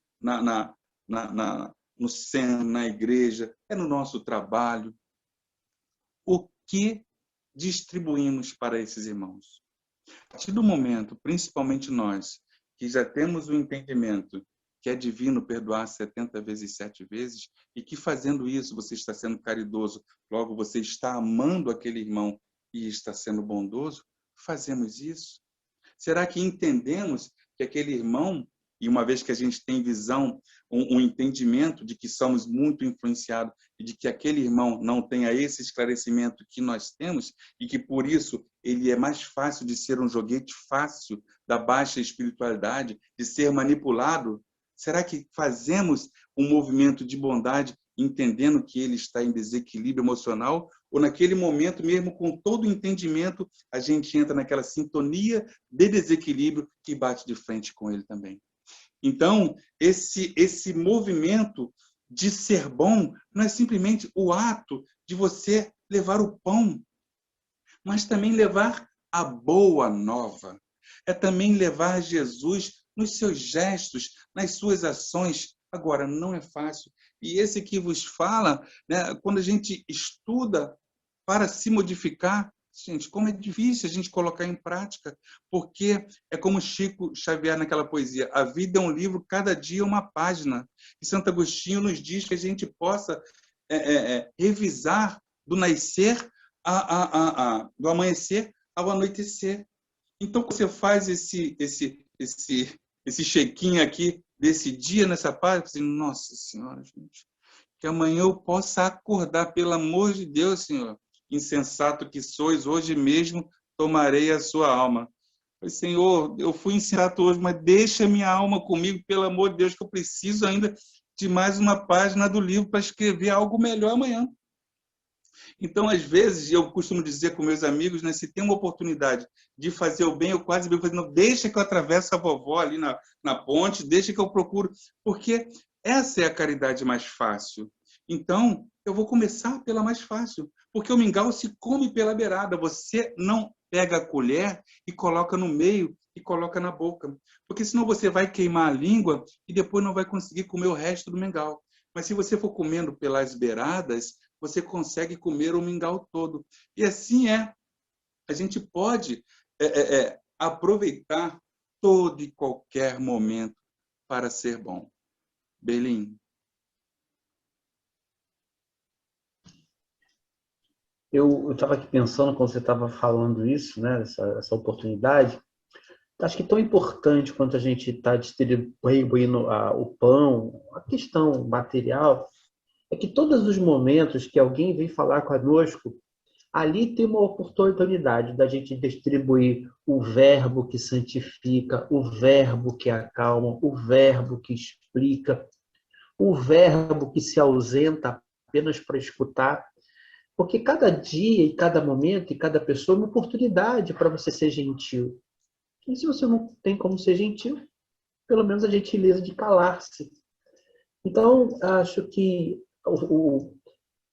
no centro, na igreja, é no nosso trabalho. O que distribuímos para esses irmãos? A partir do momento, principalmente nós, que já temos o entendimento que é divino perdoar 70 vezes 7 vezes, e que fazendo isso você está sendo caridoso, logo você está amando aquele irmão e está sendo bondoso, fazemos isso? Será que entendemos que aquele irmão, e uma vez que a gente tem visão, um entendimento de que somos muito influenciados e de que aquele irmão não tenha esse esclarecimento que nós temos e que, por isso, ele é mais fácil de ser um joguete fácil da baixa espiritualidade, de ser manipulado? Será que fazemos um movimento de bondade entendendo que ele está em desequilíbrio emocional? Ou naquele momento, mesmo com todo o entendimento, a gente entra naquela sintonia de desequilíbrio que bate de frente com ele também? Então, esse movimento de ser bom não é simplesmente o ato de você levar o pão, mas também levar a boa nova. É também levar Jesus nos seus gestos, nas suas ações. Agora, não é fácil. E esse que vos fala, né, quando a gente estuda para se modificar, gente, como é difícil a gente colocar em prática, porque é como Chico Xavier naquela poesia: a vida é um livro, cada dia uma página. E Santo Agostinho nos diz que a gente possa revisar do nascer do amanhecer ao anoitecer. Então, você faz esse check-in aqui desse dia nessa página, assim, nossa Senhora, gente, que amanhã eu possa acordar, pelo amor de Deus, Senhor, insensato que sois, hoje mesmo tomarei a sua alma. Falei, Senhor, eu fui insensato hoje, mas deixa minha alma comigo, pelo amor de Deus, que eu preciso ainda de mais uma página do livro para escrever algo melhor amanhã. Então, às vezes, eu costumo dizer com meus amigos, né, se tem uma oportunidade de fazer o bem, eu quase bem fazendo, deixa que eu atravesse a vovó ali na ponte, deixa que eu procuro, porque essa é a caridade mais fácil. Então, eu vou começar pela mais fácil, porque o mingau se come pela beirada, você não pega a colher e coloca no meio e coloca na boca, porque senão você vai queimar a língua e depois não vai conseguir comer o resto do mingau. Mas se você for comendo pelas beiradas, você consegue comer o mingau todo. E assim é. A gente pode aproveitar todo e qualquer momento para ser bom. Belim. Eu estava aqui pensando, quando você estava falando isso, né, essa oportunidade, acho que tão importante quanto a gente está distribuindo o pão, a questão material, é que todos os momentos que alguém vem falar conosco, ali tem uma oportunidade da gente distribuir o verbo que santifica, o verbo que acalma, o verbo que explica, o verbo que se ausenta apenas para escutar, porque cada dia e cada momento e cada pessoa é uma oportunidade para você ser gentil. E se você não tem como ser gentil, pelo menos a gentileza de calar-se. Então, acho que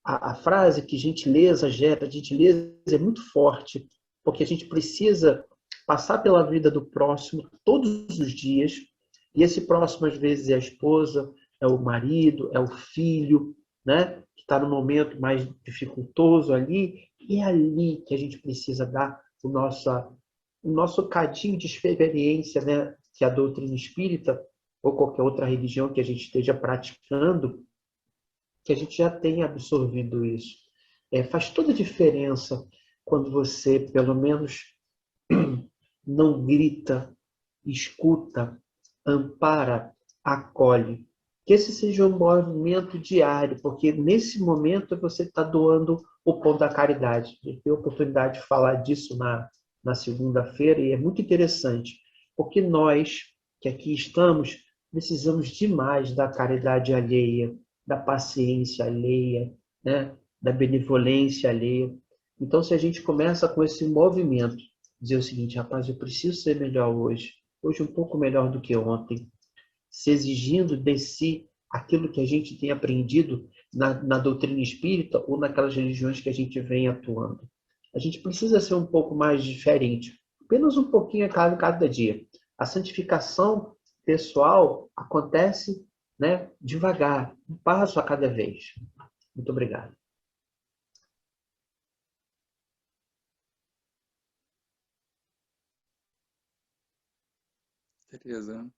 a frase que gentileza gera gentileza é muito forte, porque a gente precisa passar pela vida do próximo todos os dias, e esse próximo às vezes é a esposa, é o marido, é o filho, né? Que está no momento mais dificultoso ali, e é ali que a gente precisa dar o nosso cadinho de experiência, né? Que a doutrina espírita, ou qualquer outra religião que a gente esteja praticando, que a gente já tenha absorvido isso. Faz toda a diferença quando você, pelo menos, não grita, escuta, ampara, acolhe. Que esse seja um movimento diário, porque nesse momento você está doando o pão da caridade. Eu tive a oportunidade de falar disso na segunda-feira e é muito interessante, porque nós que aqui estamos precisamos demais da caridade alheia, da paciência alheia, né? Da benevolência alheia. Então, se a gente começa com esse movimento, dizer o seguinte, rapaz, eu preciso ser melhor hoje um pouco melhor do que ontem, se exigindo de si aquilo que a gente tem aprendido na doutrina espírita ou naquelas religiões que a gente vem atuando. A gente precisa ser um pouco mais diferente, apenas um pouquinho a cada dia. A santificação pessoal acontece, né, devagar, um passo a cada vez. Muito obrigado. Tereza.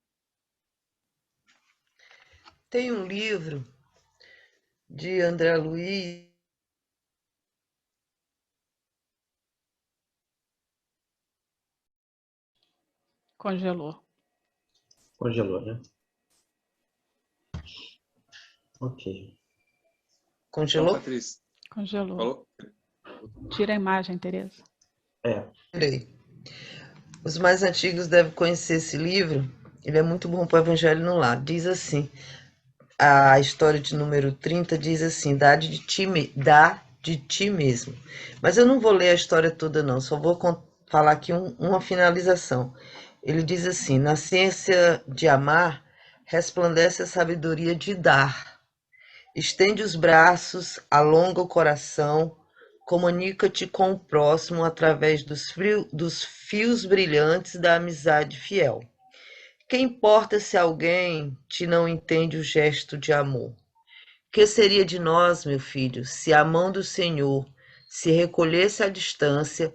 Tem um livro de André Luiz. Congelou. Congelou, né? Ok. Congelou? Então, Patrícia. Congelou. Falou? Tira a imagem, Tereza. Tirei. Os mais antigos devem conhecer esse livro. Ele é muito bom para o Evangelho no Lar. Diz assim, a história de número 30 diz assim, dá de ti mesmo. Mas eu não vou ler a história toda não, só vou falar aqui uma finalização. Ele diz assim, na ciência de amar, resplandece a sabedoria de dar. Estende os braços, alonga o coração, comunica-te com o próximo através dos fios brilhantes da amizade fiel. Que importa se alguém te não entende o gesto de amor? Que seria de nós, meu filho, se a mão do Senhor se recolhesse à distância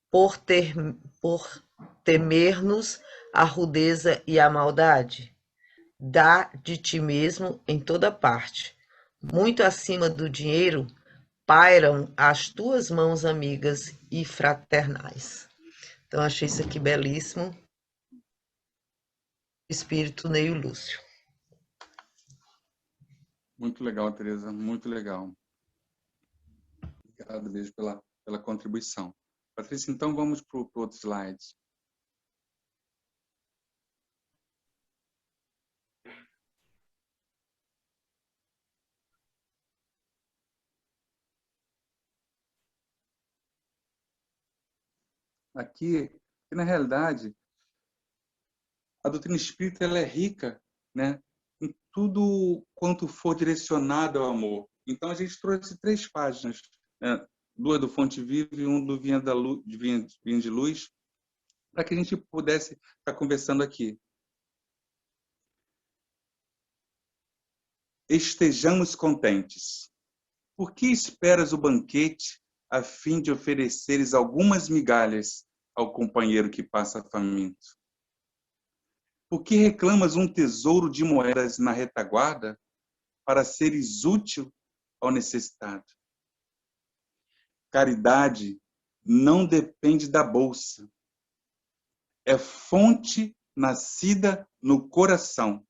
por temer-nos a rudeza e a maldade? Dá de ti mesmo em toda parte. Muito acima do dinheiro, pairam as tuas mãos amigas e fraternais. Então, achei isso aqui belíssimo. Espírito Neio Lúcio. Muito legal, Tereza, muito legal. Obrigado, beijo pela contribuição. Patrícia, então vamos para o outro slide. aqui que, na realidade, a doutrina espírita ela é rica, né, em tudo quanto for direcionado ao amor. Então, a gente trouxe 3 páginas, né, 2 do Fonte Viva e 1 do Vinha de Luz, para que a gente pudesse estar conversando aqui. Estejamos contentes. Por que esperas o banquete a fim de ofereceres algumas migalhas ao companheiro que passa faminto? Por que reclamas um tesouro de moedas na retaguarda para seres útil ao necessitado? Caridade não depende da bolsa. É fonte nascida no coração.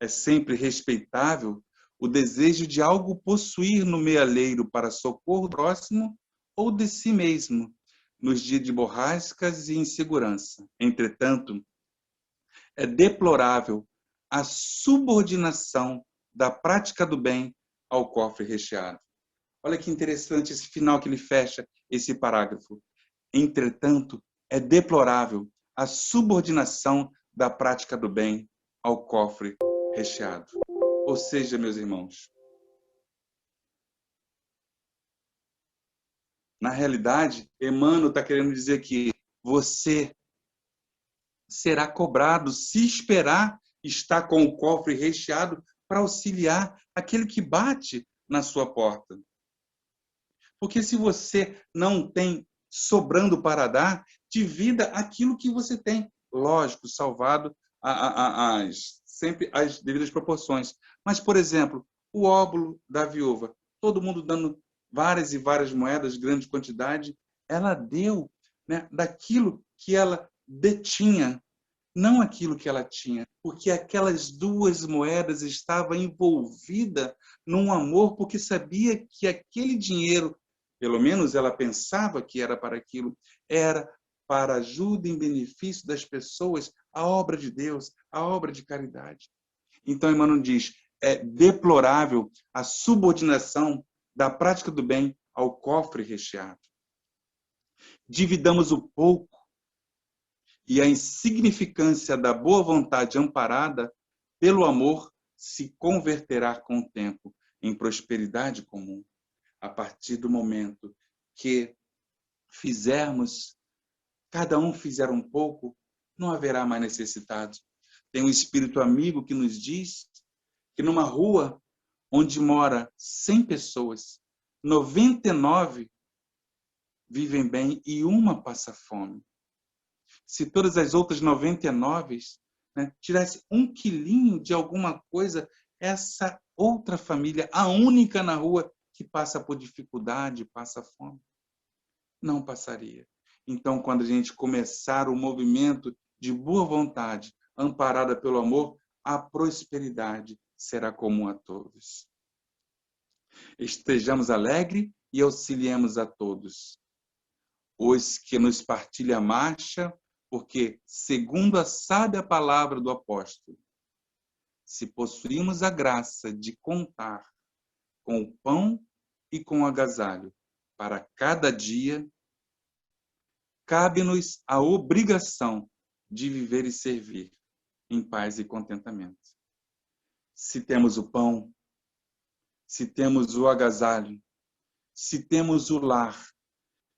É sempre respeitável o desejo de algo possuir no mealheiro para socorro próximo ou de si mesmo, nos dias de borrascas e insegurança. Entretanto, é deplorável a subordinação da prática do bem ao cofre recheado. Olha que interessante esse final que ele fecha esse parágrafo. Entretanto, é deplorável a subordinação da prática do bem ao cofre recheado. Ou seja, meus irmãos, na realidade, Emmanuel está querendo dizer que você será cobrado se esperar estar com o cofre recheado para auxiliar aquele que bate na sua porta. Porque se você não tem sobrando para dar, divida aquilo que você tem. Lógico, salvado sempre as devidas proporções. Mas, por exemplo, o óbolo da viúva, todo mundo dando várias e várias moedas, grande quantidade, ela deu, né, daquilo que ela detinha, não aquilo que ela tinha, porque aquelas 2 moedas estavam envolvidas num amor, porque sabia que aquele dinheiro, pelo menos ela pensava que era para aquilo, era para ajuda em benefício das pessoas, a obra de Deus, a obra de caridade. Então, Emmanuel diz, é deplorável a subordinação da prática do bem ao cofre recheado. Dividamos o pouco e a insignificância da boa vontade amparada pelo amor se converterá com o tempo em prosperidade comum. A partir do momento que cada um fizer um pouco, não haverá mais necessitado. Tem um espírito amigo que nos diz que numa rua onde mora 100 pessoas, 99 vivem bem e uma passa fome. Se todas as outras 99, né, tirasse 1 quilinho de alguma coisa, essa outra família, a única na rua que passa por dificuldade, passa fome, não passaria. Então, quando a gente começar o movimento de boa vontade, amparada pelo amor, a prosperidade será comum a todos. Estejamos alegres e auxiliemos a todos. Os que nos partilham a marcha, porque, segundo a sábia palavra do apóstolo, se possuímos a graça de contar com o pão e com o agasalho para cada dia, cabe-nos a obrigação de viver e servir em paz e contentamento. Se temos o pão, se temos o agasalho, se temos o lar,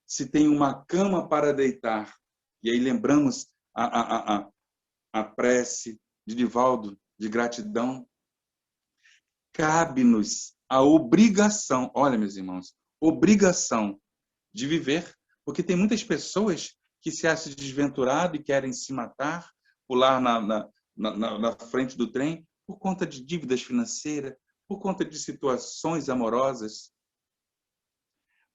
se tem uma cama para deitar, e aí lembramos a prece de Divaldo, de gratidão, cabe-nos a obrigação, olha, meus irmãos, obrigação de viver, porque tem muitas pessoas que se acham desventuradas e querem se matar, pular na frente do trem, por conta de dívidas financeiras, por conta de situações amorosas.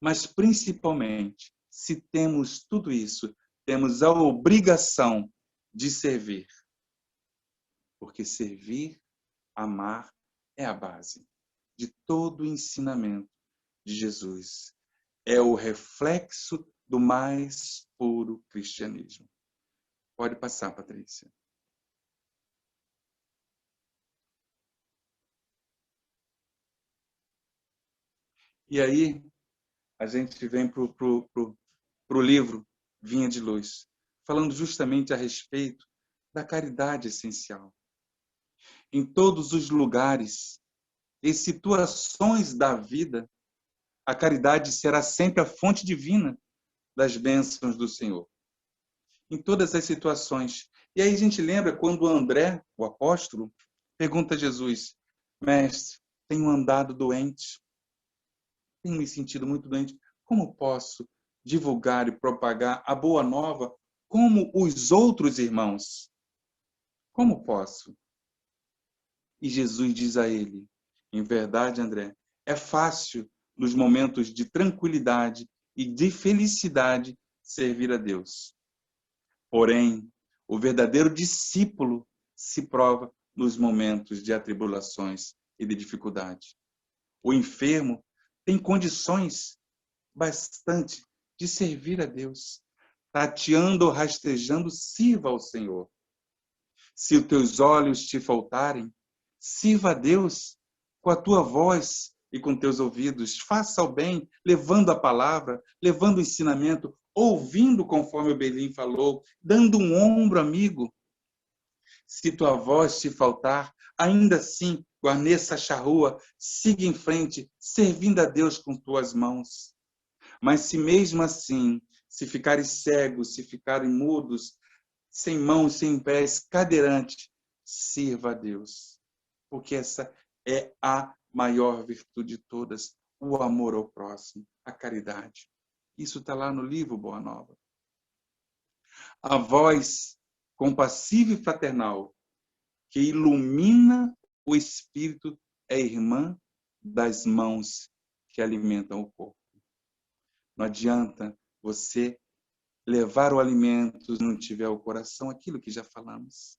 Mas, principalmente, se temos tudo isso, temos a obrigação de servir. Porque servir, amar, é a base de todo o ensinamento de Jesus. É o reflexo do mais puro cristianismo. Pode passar, Patrícia. E aí, a gente vem para o para o livro Vinha de Luz, falando justamente a respeito da caridade essencial. Em todos os lugares e situações da vida, a caridade será sempre a fonte divina das bênçãos do Senhor. Em todas as situações. E aí a gente lembra quando André, o apóstolo, pergunta a Jesus: Mestre, tenho andado doente, tenho me sentido muito doente, como posso divulgar e propagar a boa nova como os outros irmãos? Como posso? E Jesus diz a ele: em verdade, André, é fácil nos momentos de tranquilidade e de felicidade servir a Deus. Porém, o verdadeiro discípulo se prova nos momentos de atribulações e de dificuldade. O enfermo tem condições bastante de servir a Deus. Tateando ou rastejando, sirva ao Senhor. Se os teus olhos te faltarem, sirva a Deus com a tua voz e com teus ouvidos. Faça o bem, levando a palavra, levando o ensinamento, ouvindo conforme o Belim falou, dando um ombro amigo. Se tua voz te faltar, ainda assim, guarneça a charrua, siga em frente, servindo a Deus com tuas mãos. Mas se mesmo assim, se ficares cegos, se ficarem mudos, sem mãos, sem pés, cadeirante, sirva a Deus. Porque essa é a maior virtude de todas, o amor ao próximo, a caridade. Isso está lá no livro Boa Nova. A voz compassiva e fraternal que ilumina o espírito é irmã das mãos que alimentam o corpo. Não adianta você levar o alimento se não tiver o coração, aquilo que já falamos.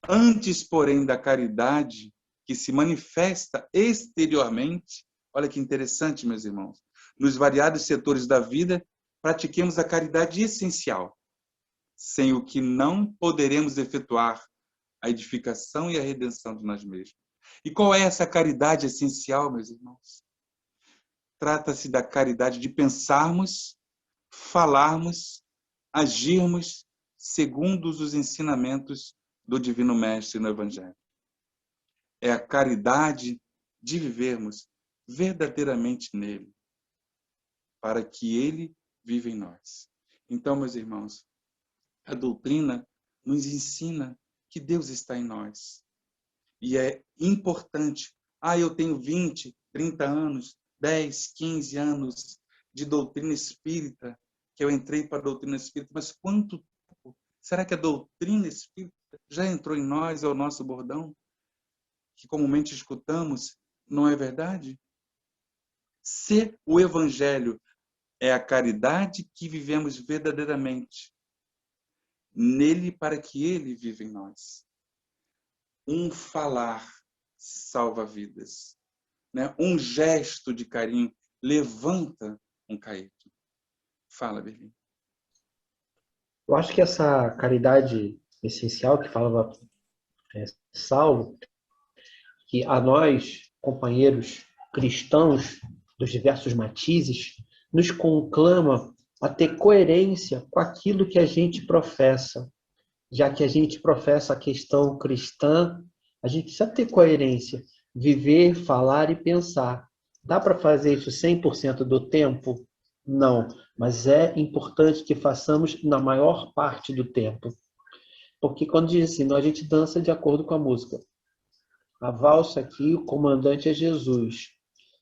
Antes, porém, da caridade que se manifesta exteriormente, olha que interessante, meus irmãos, nos variados setores da vida, pratiquemos a caridade essencial, sem o que não poderemos efetuar a edificação e a redenção de nós mesmos. E qual é essa caridade essencial, meus irmãos? Trata-se da caridade de pensarmos, falarmos, agirmos segundo os ensinamentos do Divino Mestre no Evangelho. É a caridade de vivermos verdadeiramente nele, para que ele viva em nós. Então, meus irmãos, a doutrina nos ensina que Deus está em nós. E é importante. Eu tenho 20, 30 anos, 10, 15 anos de doutrina espírita, que eu entrei para a doutrina espírita, mas quanto tempo? Será que a doutrina espírita já entrou em nós, é o nosso bordão? Que comumente escutamos, não é verdade? Se o Evangelho é a caridade que vivemos verdadeiramente, nele para que ele viva em nós. Um falar salva vidas, né? Um gesto de carinho levanta um caído. Fala, Berlim. Eu acho que essa caridade essencial que falava Saulo, que a nós, companheiros cristãos dos diversos matizes, nos conclama a ter coerência com aquilo que a gente professa. Já que a gente professa a questão cristã, a gente precisa ter coerência, viver, falar e pensar. Dá para fazer isso 100% do tempo? Não, mas é importante que façamos na maior parte do tempo. Porque quando diz assim, a gente dança de acordo com a música. A valsa aqui, o comandante é Jesus.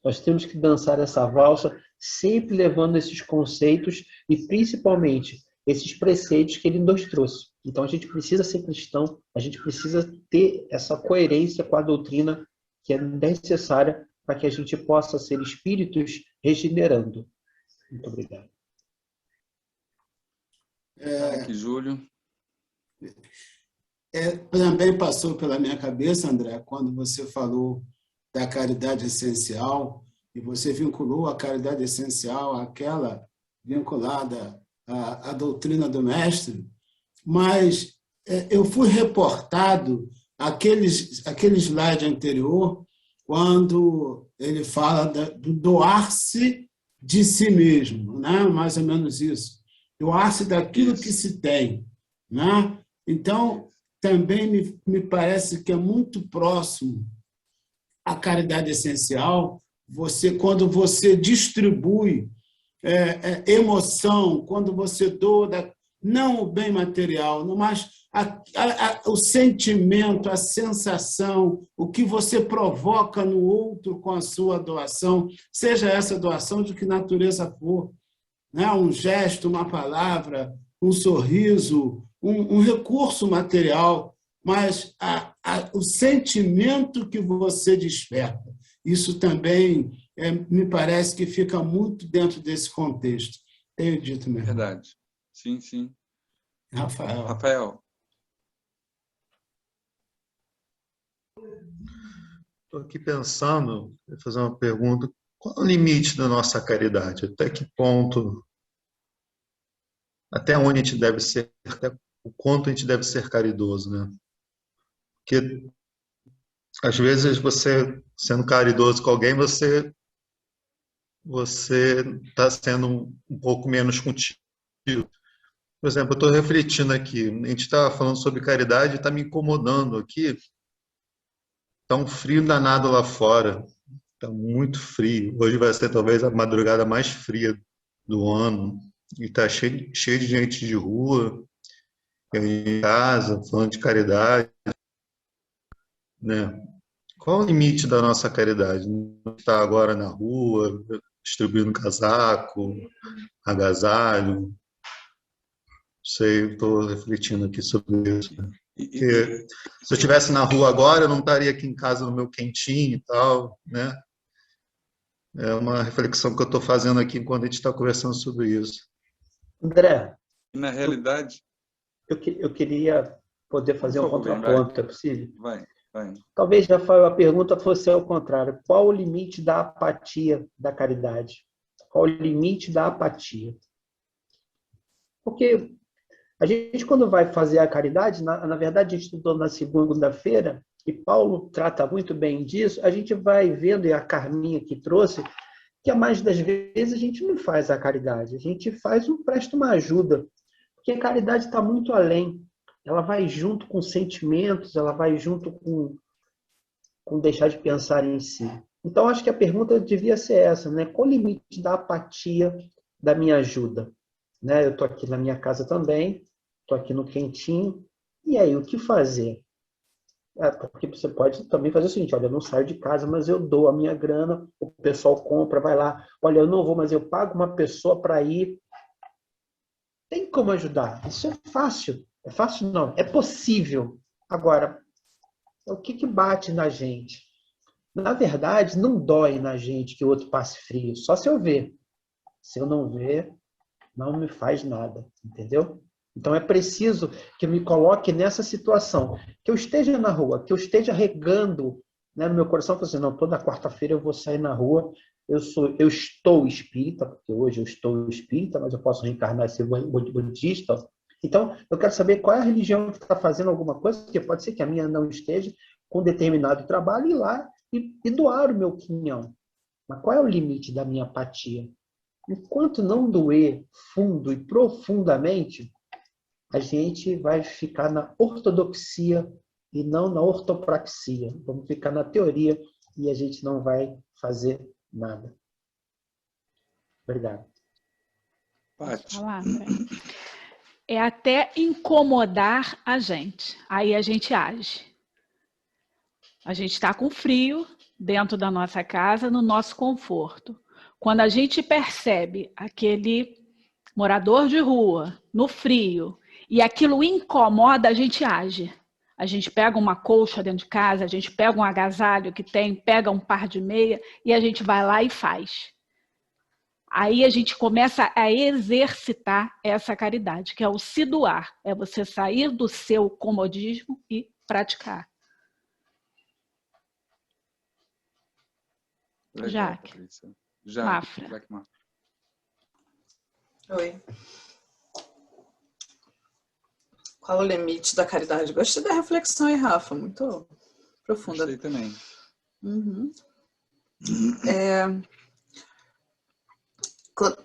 Nós temos que dançar essa valsa sempre levando esses conceitos e principalmente esses preceitos que ele nos trouxe. Então a gente precisa ser cristão, a gente precisa ter essa coerência com a doutrina que é necessária para que a gente possa ser espíritos regenerando. Muito obrigado. Aqui, Júlio. Também passou pela minha cabeça, André, quando você falou da caridade essencial, e você vinculou a caridade essencial àquela vinculada à doutrina do Mestre, mas eu fui reportado aquele slide anterior, quando ele fala do doar-se de si mesmo, né? Mais ou menos isso. doar-se daquilo que se tem, né? Então, também me parece que é muito próximo à caridade essencial, quando você distribui emoção, quando você doa, não o bem material, mas o sentimento, a sensação, o que você provoca no outro com a sua doação, seja essa doação de que natureza for, né? Um gesto, uma palavra, um sorriso, um recurso material, mas o sentimento que você desperta. Isso também me parece que fica muito dentro desse contexto. Tenho dito mesmo. Verdade. Sim, sim. Rafael. Estou aqui pensando, vou fazer uma pergunta. Qual é o limite da nossa caridade? Até que ponto, até onde a gente deve ser, até o quanto a gente deve ser caridoso, né? Porque, às vezes, você, sendo caridoso com alguém, você está sendo um pouco menos contigo. Por exemplo, eu estou refletindo aqui, a gente está falando sobre caridade e está me incomodando aqui. Está um frio danado lá fora, está muito frio. Hoje vai ser talvez a madrugada mais fria do ano e está cheio de gente de rua, em casa, falando de caridade, né? Qual o limite da nossa caridade? Está agora na rua, distribuindo casaco, agasalho? Sei, estou refletindo aqui sobre isso. Porque se eu estivesse na rua agora, eu não estaria aqui em casa no meu quentinho e tal, né? É uma reflexão que eu estou fazendo aqui enquanto a gente está conversando sobre isso. André, na realidade, eu queria poder fazer um contraponto, é possível? Vai. Talvez, Rafael, a pergunta fosse ao contrário. Qual o limite da apatia da caridade? Qual o limite da apatia? Porque a gente, quando vai fazer a caridade, na verdade, a gente estudou na segunda-feira, e Paulo trata muito bem disso, a gente vai vendo, e a Carminha que trouxe, que a mais das vezes a gente não faz a caridade, a gente presta uma ajuda, porque a caridade está muito além. Ela vai junto com sentimentos, ela vai junto com deixar de pensar em si. Então, acho que a pergunta devia ser essa, né? Qual o limite da apatia da minha ajuda? Né? Eu estou aqui na minha casa também, estou aqui no quentinho, e aí, o que fazer? Porque você pode também fazer o seguinte, olha, eu não saio de casa, mas eu dou a minha grana, o pessoal compra, vai lá, olha, eu não vou, mas eu pago uma pessoa para ir. Tem como ajudar, isso é fácil. É fácil? Não. É possível. Agora, o que bate na gente? Na verdade, não dói na gente que o outro passe frio. Só se eu ver. Se eu não ver, não me faz nada. Entendeu? Então, é preciso que eu me coloque nessa situação. Que eu esteja na rua, que eu esteja regando, né, no meu coração, assim, não, toda quarta-feira eu vou sair na rua. Eu estou espírita, porque hoje eu estou espírita, mas eu posso reencarnar e ser budista. Então, eu quero saber qual é a religião que está fazendo alguma coisa, porque pode ser que a minha não esteja com determinado trabalho, ir lá e doar o meu quinhão. Mas qual é o limite da minha apatia? Enquanto não doer fundo e profundamente, a gente vai ficar na ortodoxia e não na ortopraxia. Vamos ficar na teoria e a gente não vai fazer nada. Obrigado. Posso falar, André? É até incomodar a gente. Aí a gente age. A gente está com frio dentro da nossa casa, no nosso conforto. Quando a gente percebe aquele morador de rua, no frio, e aquilo incomoda, a gente age. A gente pega uma colcha dentro de casa, a gente pega um agasalho que tem, pega um par de meia, e a gente vai lá e faz. Aí a gente começa a exercitar essa caridade, que é o se doar. É você sair do seu comodismo e praticar. Legal, Jaque. Patrícia. Mafra. Jaque Mafra. Oi. Qual o limite da caridade? Gostei da reflexão aí, Rafa. Muito profunda. Gostei também. Uhum.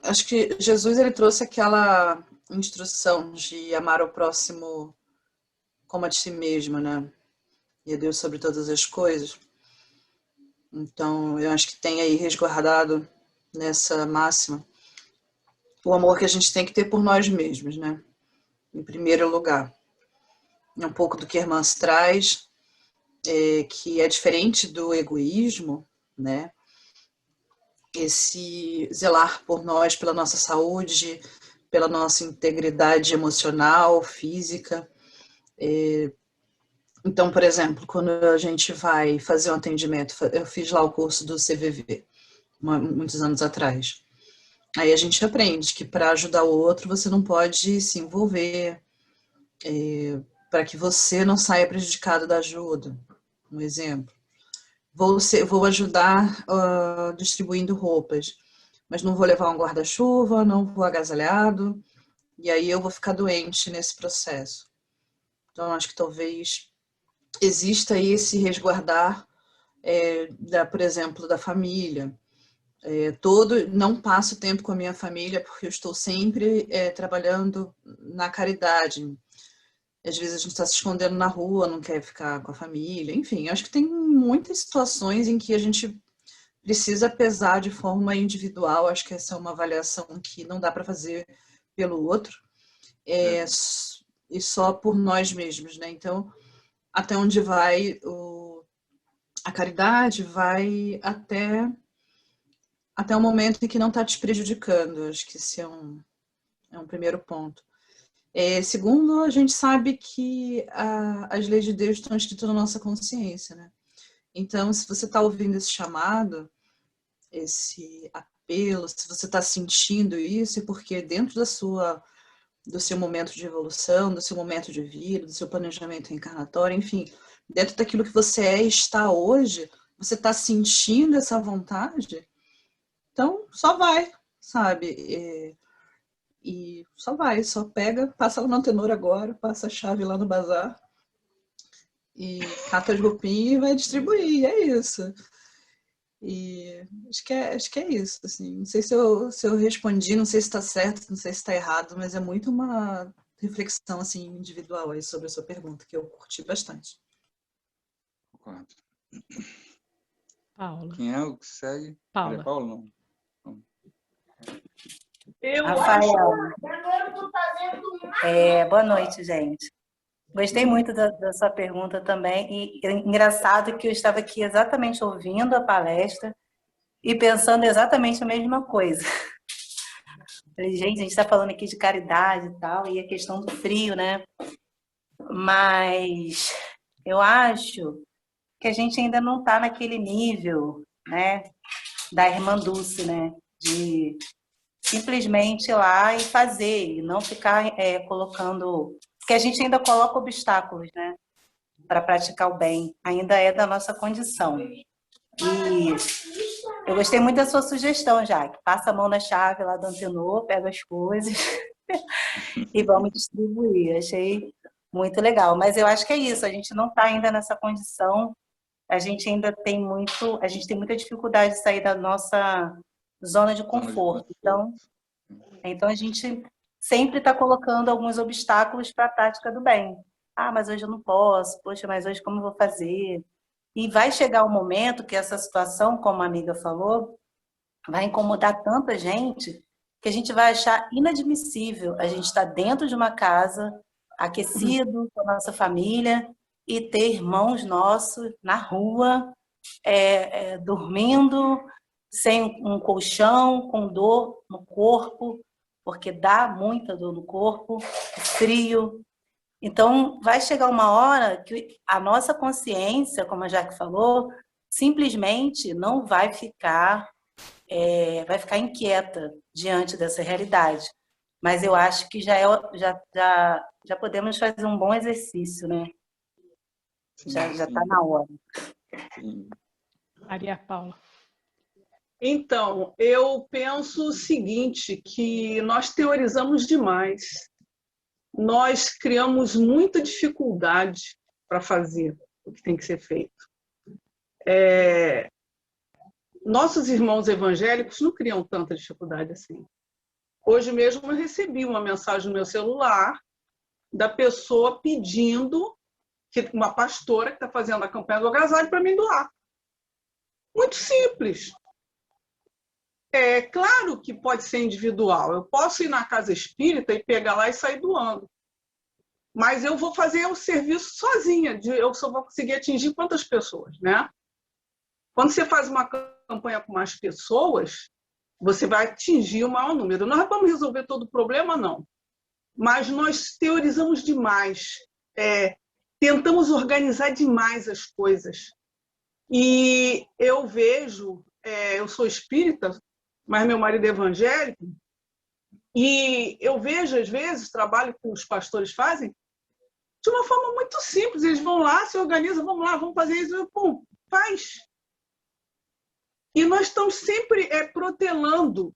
Acho que Jesus ele trouxe instrução de amar o próximo como a ti mesmo, né? E a Deus sobre todas as coisas. Então, eu acho que tem aí resguardado nessa máxima o amor que a gente tem que ter por nós mesmos, né? Em primeiro lugar. É um pouco do que a irmã traz, que é diferente do egoísmo, né? Esse zelar por nós, pela nossa saúde, pela nossa integridade emocional, física. Então, por exemplo, quando a gente vai fazer um atendimento, eu fiz lá o curso do CVV, muitos anos atrás. Aí a gente aprende que para ajudar o outro, você não pode se envolver, para que você não saia prejudicado da ajuda. Um exemplo. Vou ajudar distribuindo roupas, mas não vou levar um guarda-chuva, não vou agasalhado, e aí eu vou ficar doente nesse processo. Então, acho que talvez exista aí esse resguardar, por exemplo, da família. Não passo tempo com a minha família porque eu estou sempre trabalhando na caridade. Às vezes a gente está se escondendo na rua, não quer ficar com a família. Enfim, acho que tem muitas situações em que a gente precisa pesar de forma individual. Acho que essa é uma avaliação que não dá para fazer pelo outro, e só por nós mesmos, né? Então, até onde vai a caridade vai até o momento em que não está te prejudicando. Acho que esse é um primeiro ponto. Segundo, a gente sabe que as leis de Deus estão escritas na nossa consciência, né? Então, se você está ouvindo esse chamado, esse apelo, se você está sentindo isso, é porque dentro do seu momento de evolução, do seu momento de vida, do seu planejamento reencarnatório, enfim, dentro daquilo que você está hoje, você está sentindo essa vontade, então só vai, sabe? E só vai, só pega, passa lá no Antenor agora, passa a chave lá no bazar e cata as roupinhas e vai distribuir, é isso. E acho que é isso, assim. Não sei se eu respondi, não sei se está certo, não sei se está errado, mas é muito uma reflexão assim, individual aí sobre a sua pergunta, que eu curti bastante. Concordo. Paula. Quem é o que segue? Paula. Paula, não. Rafael. Boa noite, gente. Gostei muito da sua pergunta também. E engraçado que eu estava aqui exatamente ouvindo a palestra e pensando exatamente a mesma coisa. Falei, gente, a gente está falando aqui de caridade e tal, e a questão do frio, né? Mas eu acho que a gente ainda não está naquele nível, né, da irmã Dulce, né? De simplesmente ir lá e fazer, e não ficar colocando... Porque a gente ainda coloca obstáculos, né, para praticar o bem. Ainda é da nossa condição. E eu gostei muito da sua sugestão, Jaque. Passa a mão na chave lá do Antenor, pega as coisas e vamos distribuir. Achei muito legal. Mas eu acho que é isso, a gente não está ainda nessa condição, a gente ainda tem muita dificuldade de sair da nossa zona de conforto. Então a gente sempre está colocando alguns obstáculos para a prática do bem. Ah, mas hoje eu não posso. Poxa, mas hoje como eu vou fazer? E vai chegar um momento que essa situação, como a amiga falou, vai incomodar tanta gente que a gente vai achar inadmissível a gente estar dentro de uma casa, aquecido com a nossa família, e ter irmãos nossos na rua, dormindo, sem um colchão, com dor no corpo, porque dá muita dor no corpo, frio. Então, vai chegar uma hora que a nossa consciência, como a Jaque falou, simplesmente não vai ficar inquieta diante dessa realidade. Mas eu acho que já podemos fazer um bom exercício, né? Já está na hora. Maria Paula. Então, eu penso o seguinte, que nós teorizamos demais. Nós criamos muita dificuldade para fazer o que tem que ser feito. Nossos irmãos evangélicos não criam tanta dificuldade assim. Hoje mesmo eu recebi uma mensagem no meu celular da pessoa pedindo, uma pastora que está fazendo a campanha do agasalho, para mim doar. Muito simples. É claro que pode ser individual. Eu posso ir na casa espírita e pegar lá e sair doando. Mas eu vou fazer o serviço sozinha. Eu só vou conseguir atingir quantas pessoas, né? Quando você faz uma campanha com mais pessoas, você vai atingir o maior número. Nós vamos resolver todo o problema, não. Mas nós teorizamos demais. Tentamos organizar demais as coisas. E eu vejo, eu sou espírita, mas meu marido é evangélico, e eu vejo, às vezes, o trabalho que os pastores fazem de uma forma muito simples. Eles vão lá, se organizam, vamos lá, vamos fazer isso, pum, faz. E nós estamos sempre protelando.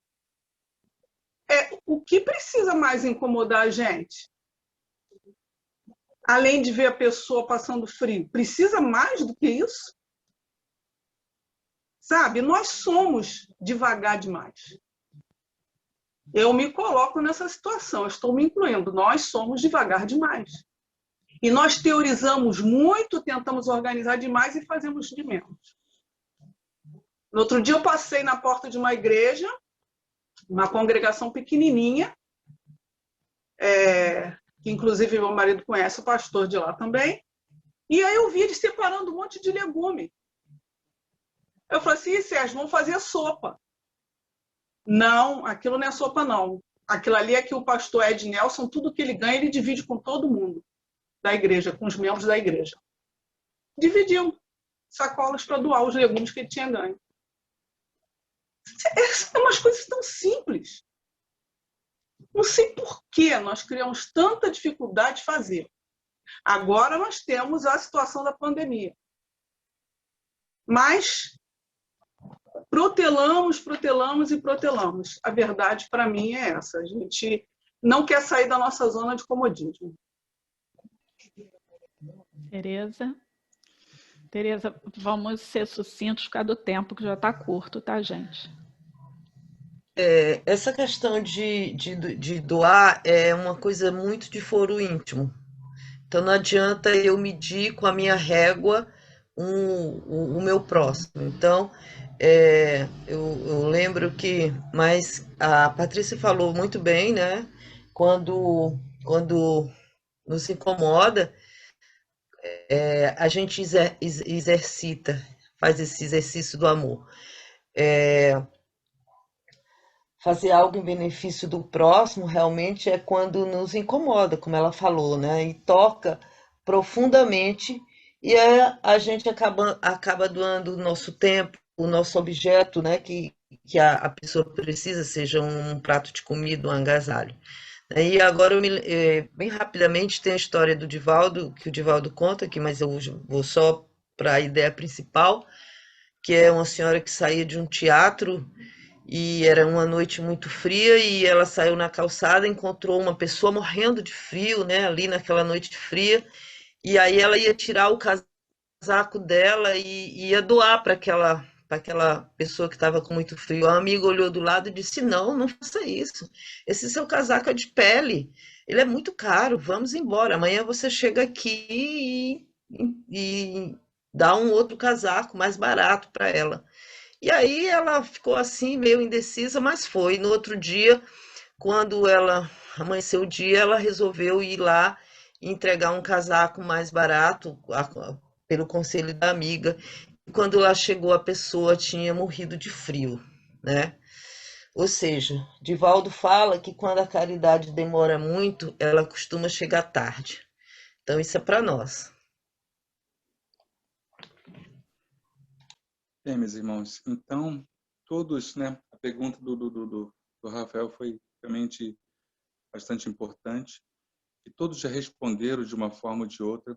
O que precisa mais incomodar a gente? Além de ver a pessoa passando frio, precisa mais do que isso? Sabe, nós somos devagar demais. Eu me coloco nessa situação, eu estou me incluindo. Nós somos devagar demais. E nós teorizamos muito, tentamos organizar demais e fazemos de menos. No outro dia eu passei na porta de uma igreja, uma congregação pequenininha, que inclusive meu marido conhece o pastor de lá também, e aí eu vi eles separando um monte de legume. Eu falei assim, Sérgio, vamos fazer sopa. Não, aquilo não é sopa, não. Aquilo ali é que o pastor Ed Nelson, tudo que ele ganha, ele divide com todo mundo da igreja, com os membros da igreja. Dividiu sacolas para doar os legumes que ele tinha ganho. São umas coisas tão simples. Não sei por que nós criamos tanta dificuldade de fazer. Agora nós temos a situação da pandemia. Mas protelamos e protelamos. A verdade, para mim, é essa. A gente não quer sair da nossa zona de comodismo. Tereza, vamos ser sucintos por causa do tempo, que já está curto, tá, gente? Essa questão de doar é uma coisa muito de foro íntimo. Então, não adianta eu medir com a minha régua o meu próximo. Então, eu lembro que... Mas a Patrícia falou muito bem, né? Quando nos incomoda, a gente exercita, faz esse exercício do amor. Fazer algo em benefício do próximo realmente é quando nos incomoda, como ela falou, né? E toca profundamente, e a gente acaba doando o nosso tempo, o nosso objeto, né? Que a pessoa precisa, seja um prato de comida, um agasalho. E agora, bem rapidamente, tem a história do Divaldo, que o Divaldo conta aqui, mas eu vou só para a ideia principal, que é uma senhora que saía de um teatro e era uma noite muito fria e ela saiu na calçada, encontrou uma pessoa morrendo de frio, né, ali naquela noite fria, e aí ela ia tirar o casaco dela e ia doar para aquela pessoa que estava com muito frio. A amiga olhou do lado e disse, não faça isso, esse seu casaco é de pele, ele é muito caro, vamos embora, amanhã você chega aqui e dá um outro casaco mais barato para ela. E aí ela ficou assim, meio indecisa, mas foi. No outro dia, quando ela amanheceu o dia, ela resolveu ir lá e entregar um casaco mais barato, pelo conselho da amiga. E quando lá chegou, a pessoa tinha morrido de frio, né? Ou seja, Divaldo fala que quando a caridade demora muito, ela costuma chegar tarde. Então, isso é para nós. Meus irmãos, então, todos, né, a pergunta do Rafael foi realmente bastante importante, e todos já responderam de uma forma ou de outra.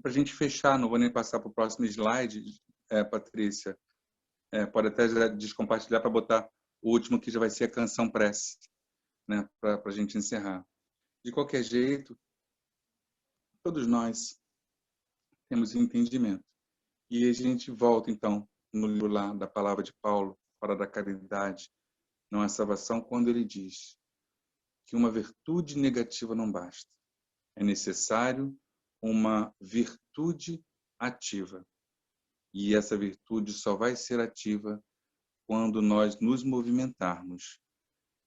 Para a gente fechar, não vou nem passar para o próximo slide, Patrícia, pode até já descompartilhar para botar o último, que já vai ser a canção prece, né, para a gente encerrar. De qualquer jeito, todos nós temos entendimento. E a gente volta, então, no livro lá da palavra de Paulo, Fora da Caridade, não há salvação quando ele diz que uma virtude negativa não basta. É necessário uma virtude ativa. E essa virtude só vai ser ativa quando nós nos movimentarmos.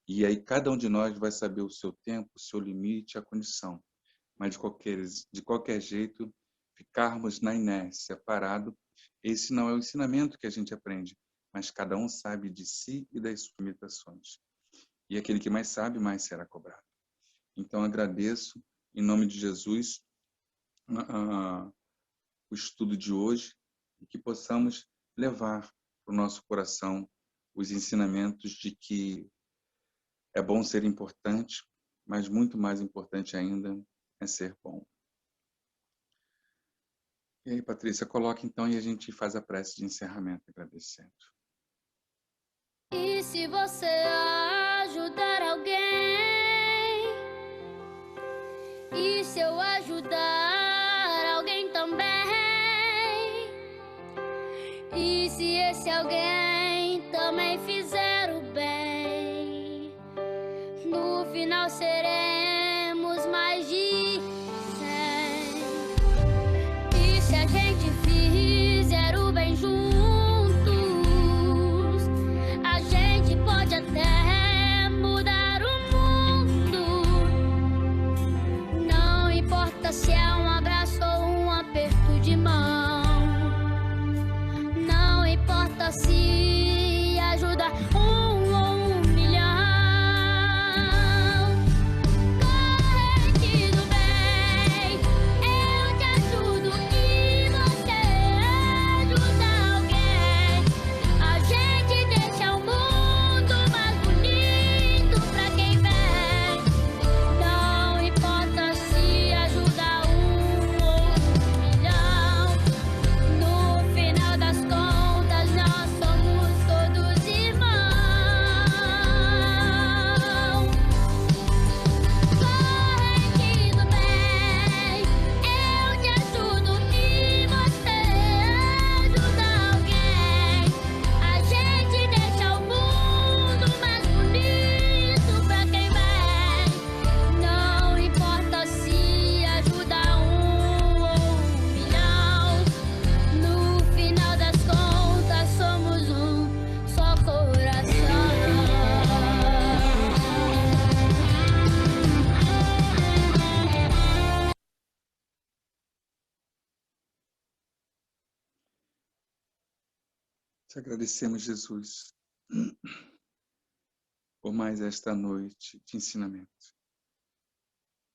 E aí cada um de nós vai saber o seu tempo, o seu limite, a condição. Mas de qualquer jeito, ficarmos na inércia, parado, esse não é o ensinamento que a gente aprende, mas cada um sabe de si e das suas limitações. E aquele que mais sabe, mais será cobrado. Então, agradeço, em nome de Jesus, o estudo de hoje, e que possamos levar para o nosso coração os ensinamentos de que é bom ser importante, mas muito mais importante ainda é ser bom. E aí, Patrícia, coloca então e a gente faz a prece de encerramento, agradecendo. E se você ajudar alguém? E se eu ajudar alguém também? E se esse alguém também fizer o bem? No final seremos mais de 100. E se a gente fizer o bem juntos, a gente pode até mudar o mundo. Não importa se é um abraço ou um aperto de mão. Não importa se ajuda um ou 1 milhão. Corre que do bem, eu te ajudo e você ajuda alguém. A gente deixa o mundo mais bonito pra quem vem. Não importa se ajuda um ou 1 milhão. No final das contas, nós somos todos irmãos. Corre que do bem, eu te ajudo e você ajuda alguém. A gente deixa o mundo mais bonito pra quem vem. Não importa se ajuda um ou 1 milhão. No final das contas, somos um só coração. Te agradecemos, Jesus, por mais esta noite de ensinamento,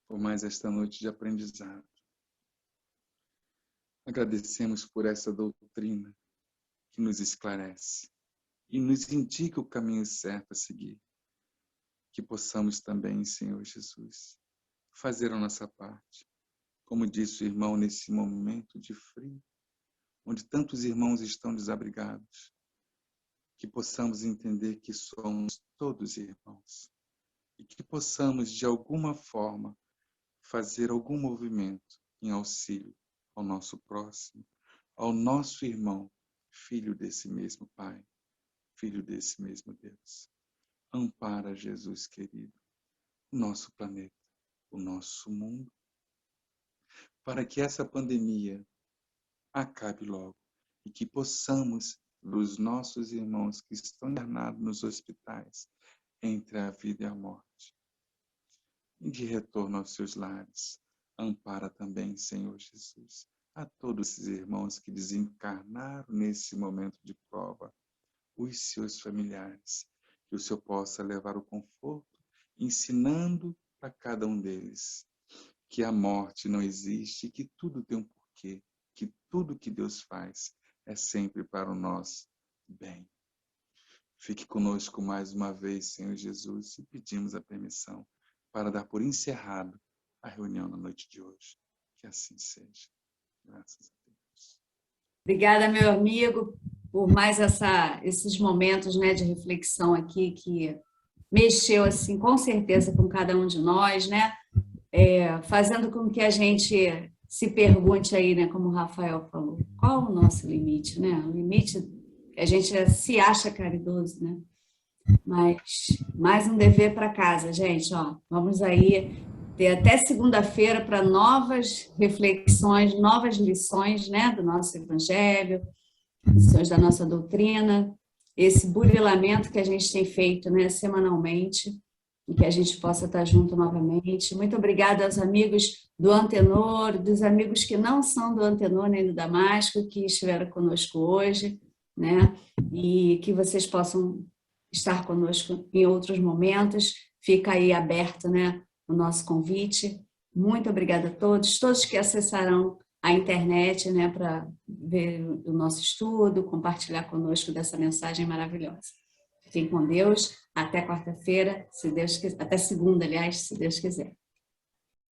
por mais esta noite de aprendizado. Agradecemos por essa doutrina que nos esclarece e nos indica o caminho certo a seguir. Que possamos também, Senhor Jesus, fazer a nossa parte. Como disse o irmão, nesse momento de frio, onde tantos irmãos estão desabrigados, que possamos entender que somos todos irmãos e que possamos, de alguma forma, fazer algum movimento em auxílio ao nosso próximo, ao nosso irmão, filho desse mesmo Pai, filho desse mesmo Deus. Ampara, Jesus querido, o nosso planeta, o nosso mundo, para que essa pandemia acabe logo e que possamos, dos nossos irmãos que estão internados nos hospitais, entre a vida e a morte, e de retorno aos seus lares, ampara também, Senhor Jesus, a todos esses irmãos que desencarnaram nesse momento de prova, os seus familiares, que o Senhor possa levar o conforto, ensinando para cada um deles que a morte não existe, que tudo tem um porquê, que tudo que Deus faz é sempre para o nosso bem. Fique conosco mais uma vez, Senhor Jesus, e pedimos a permissão para dar por encerrado a reunião na noite de hoje. Que assim seja. Graças a Deus. Obrigada, meu amigo, por mais esses momentos, né, de reflexão aqui que mexeu assim, com certeza com cada um de nós, né? Fazendo com que a gente se pergunte aí, né, como o Rafael falou, qual o nosso limite, né? O limite que a gente se acha caridoso, né? Mas mais um dever para casa, gente. Ó, vamos aí ter até segunda-feira para novas reflexões, novas lições, né, do nosso Evangelho, lições da nossa doutrina, esse burilamento que a gente tem feito, né, semanalmente, e que a gente possa estar junto novamente. Muito obrigada aos amigos do Antenor, dos amigos que não são do Antenor nem do Damasco, que estiveram conosco hoje, né, e que vocês possam estar conosco em outros momentos. Fica aí aberto, né, o nosso convite. Muito obrigada a todos que acessarão a internet, né, para ver o nosso estudo, compartilhar conosco dessa mensagem maravilhosa. Fiquem com Deus, até quarta-feira, se Deus quiser, até segunda, aliás, se Deus quiser.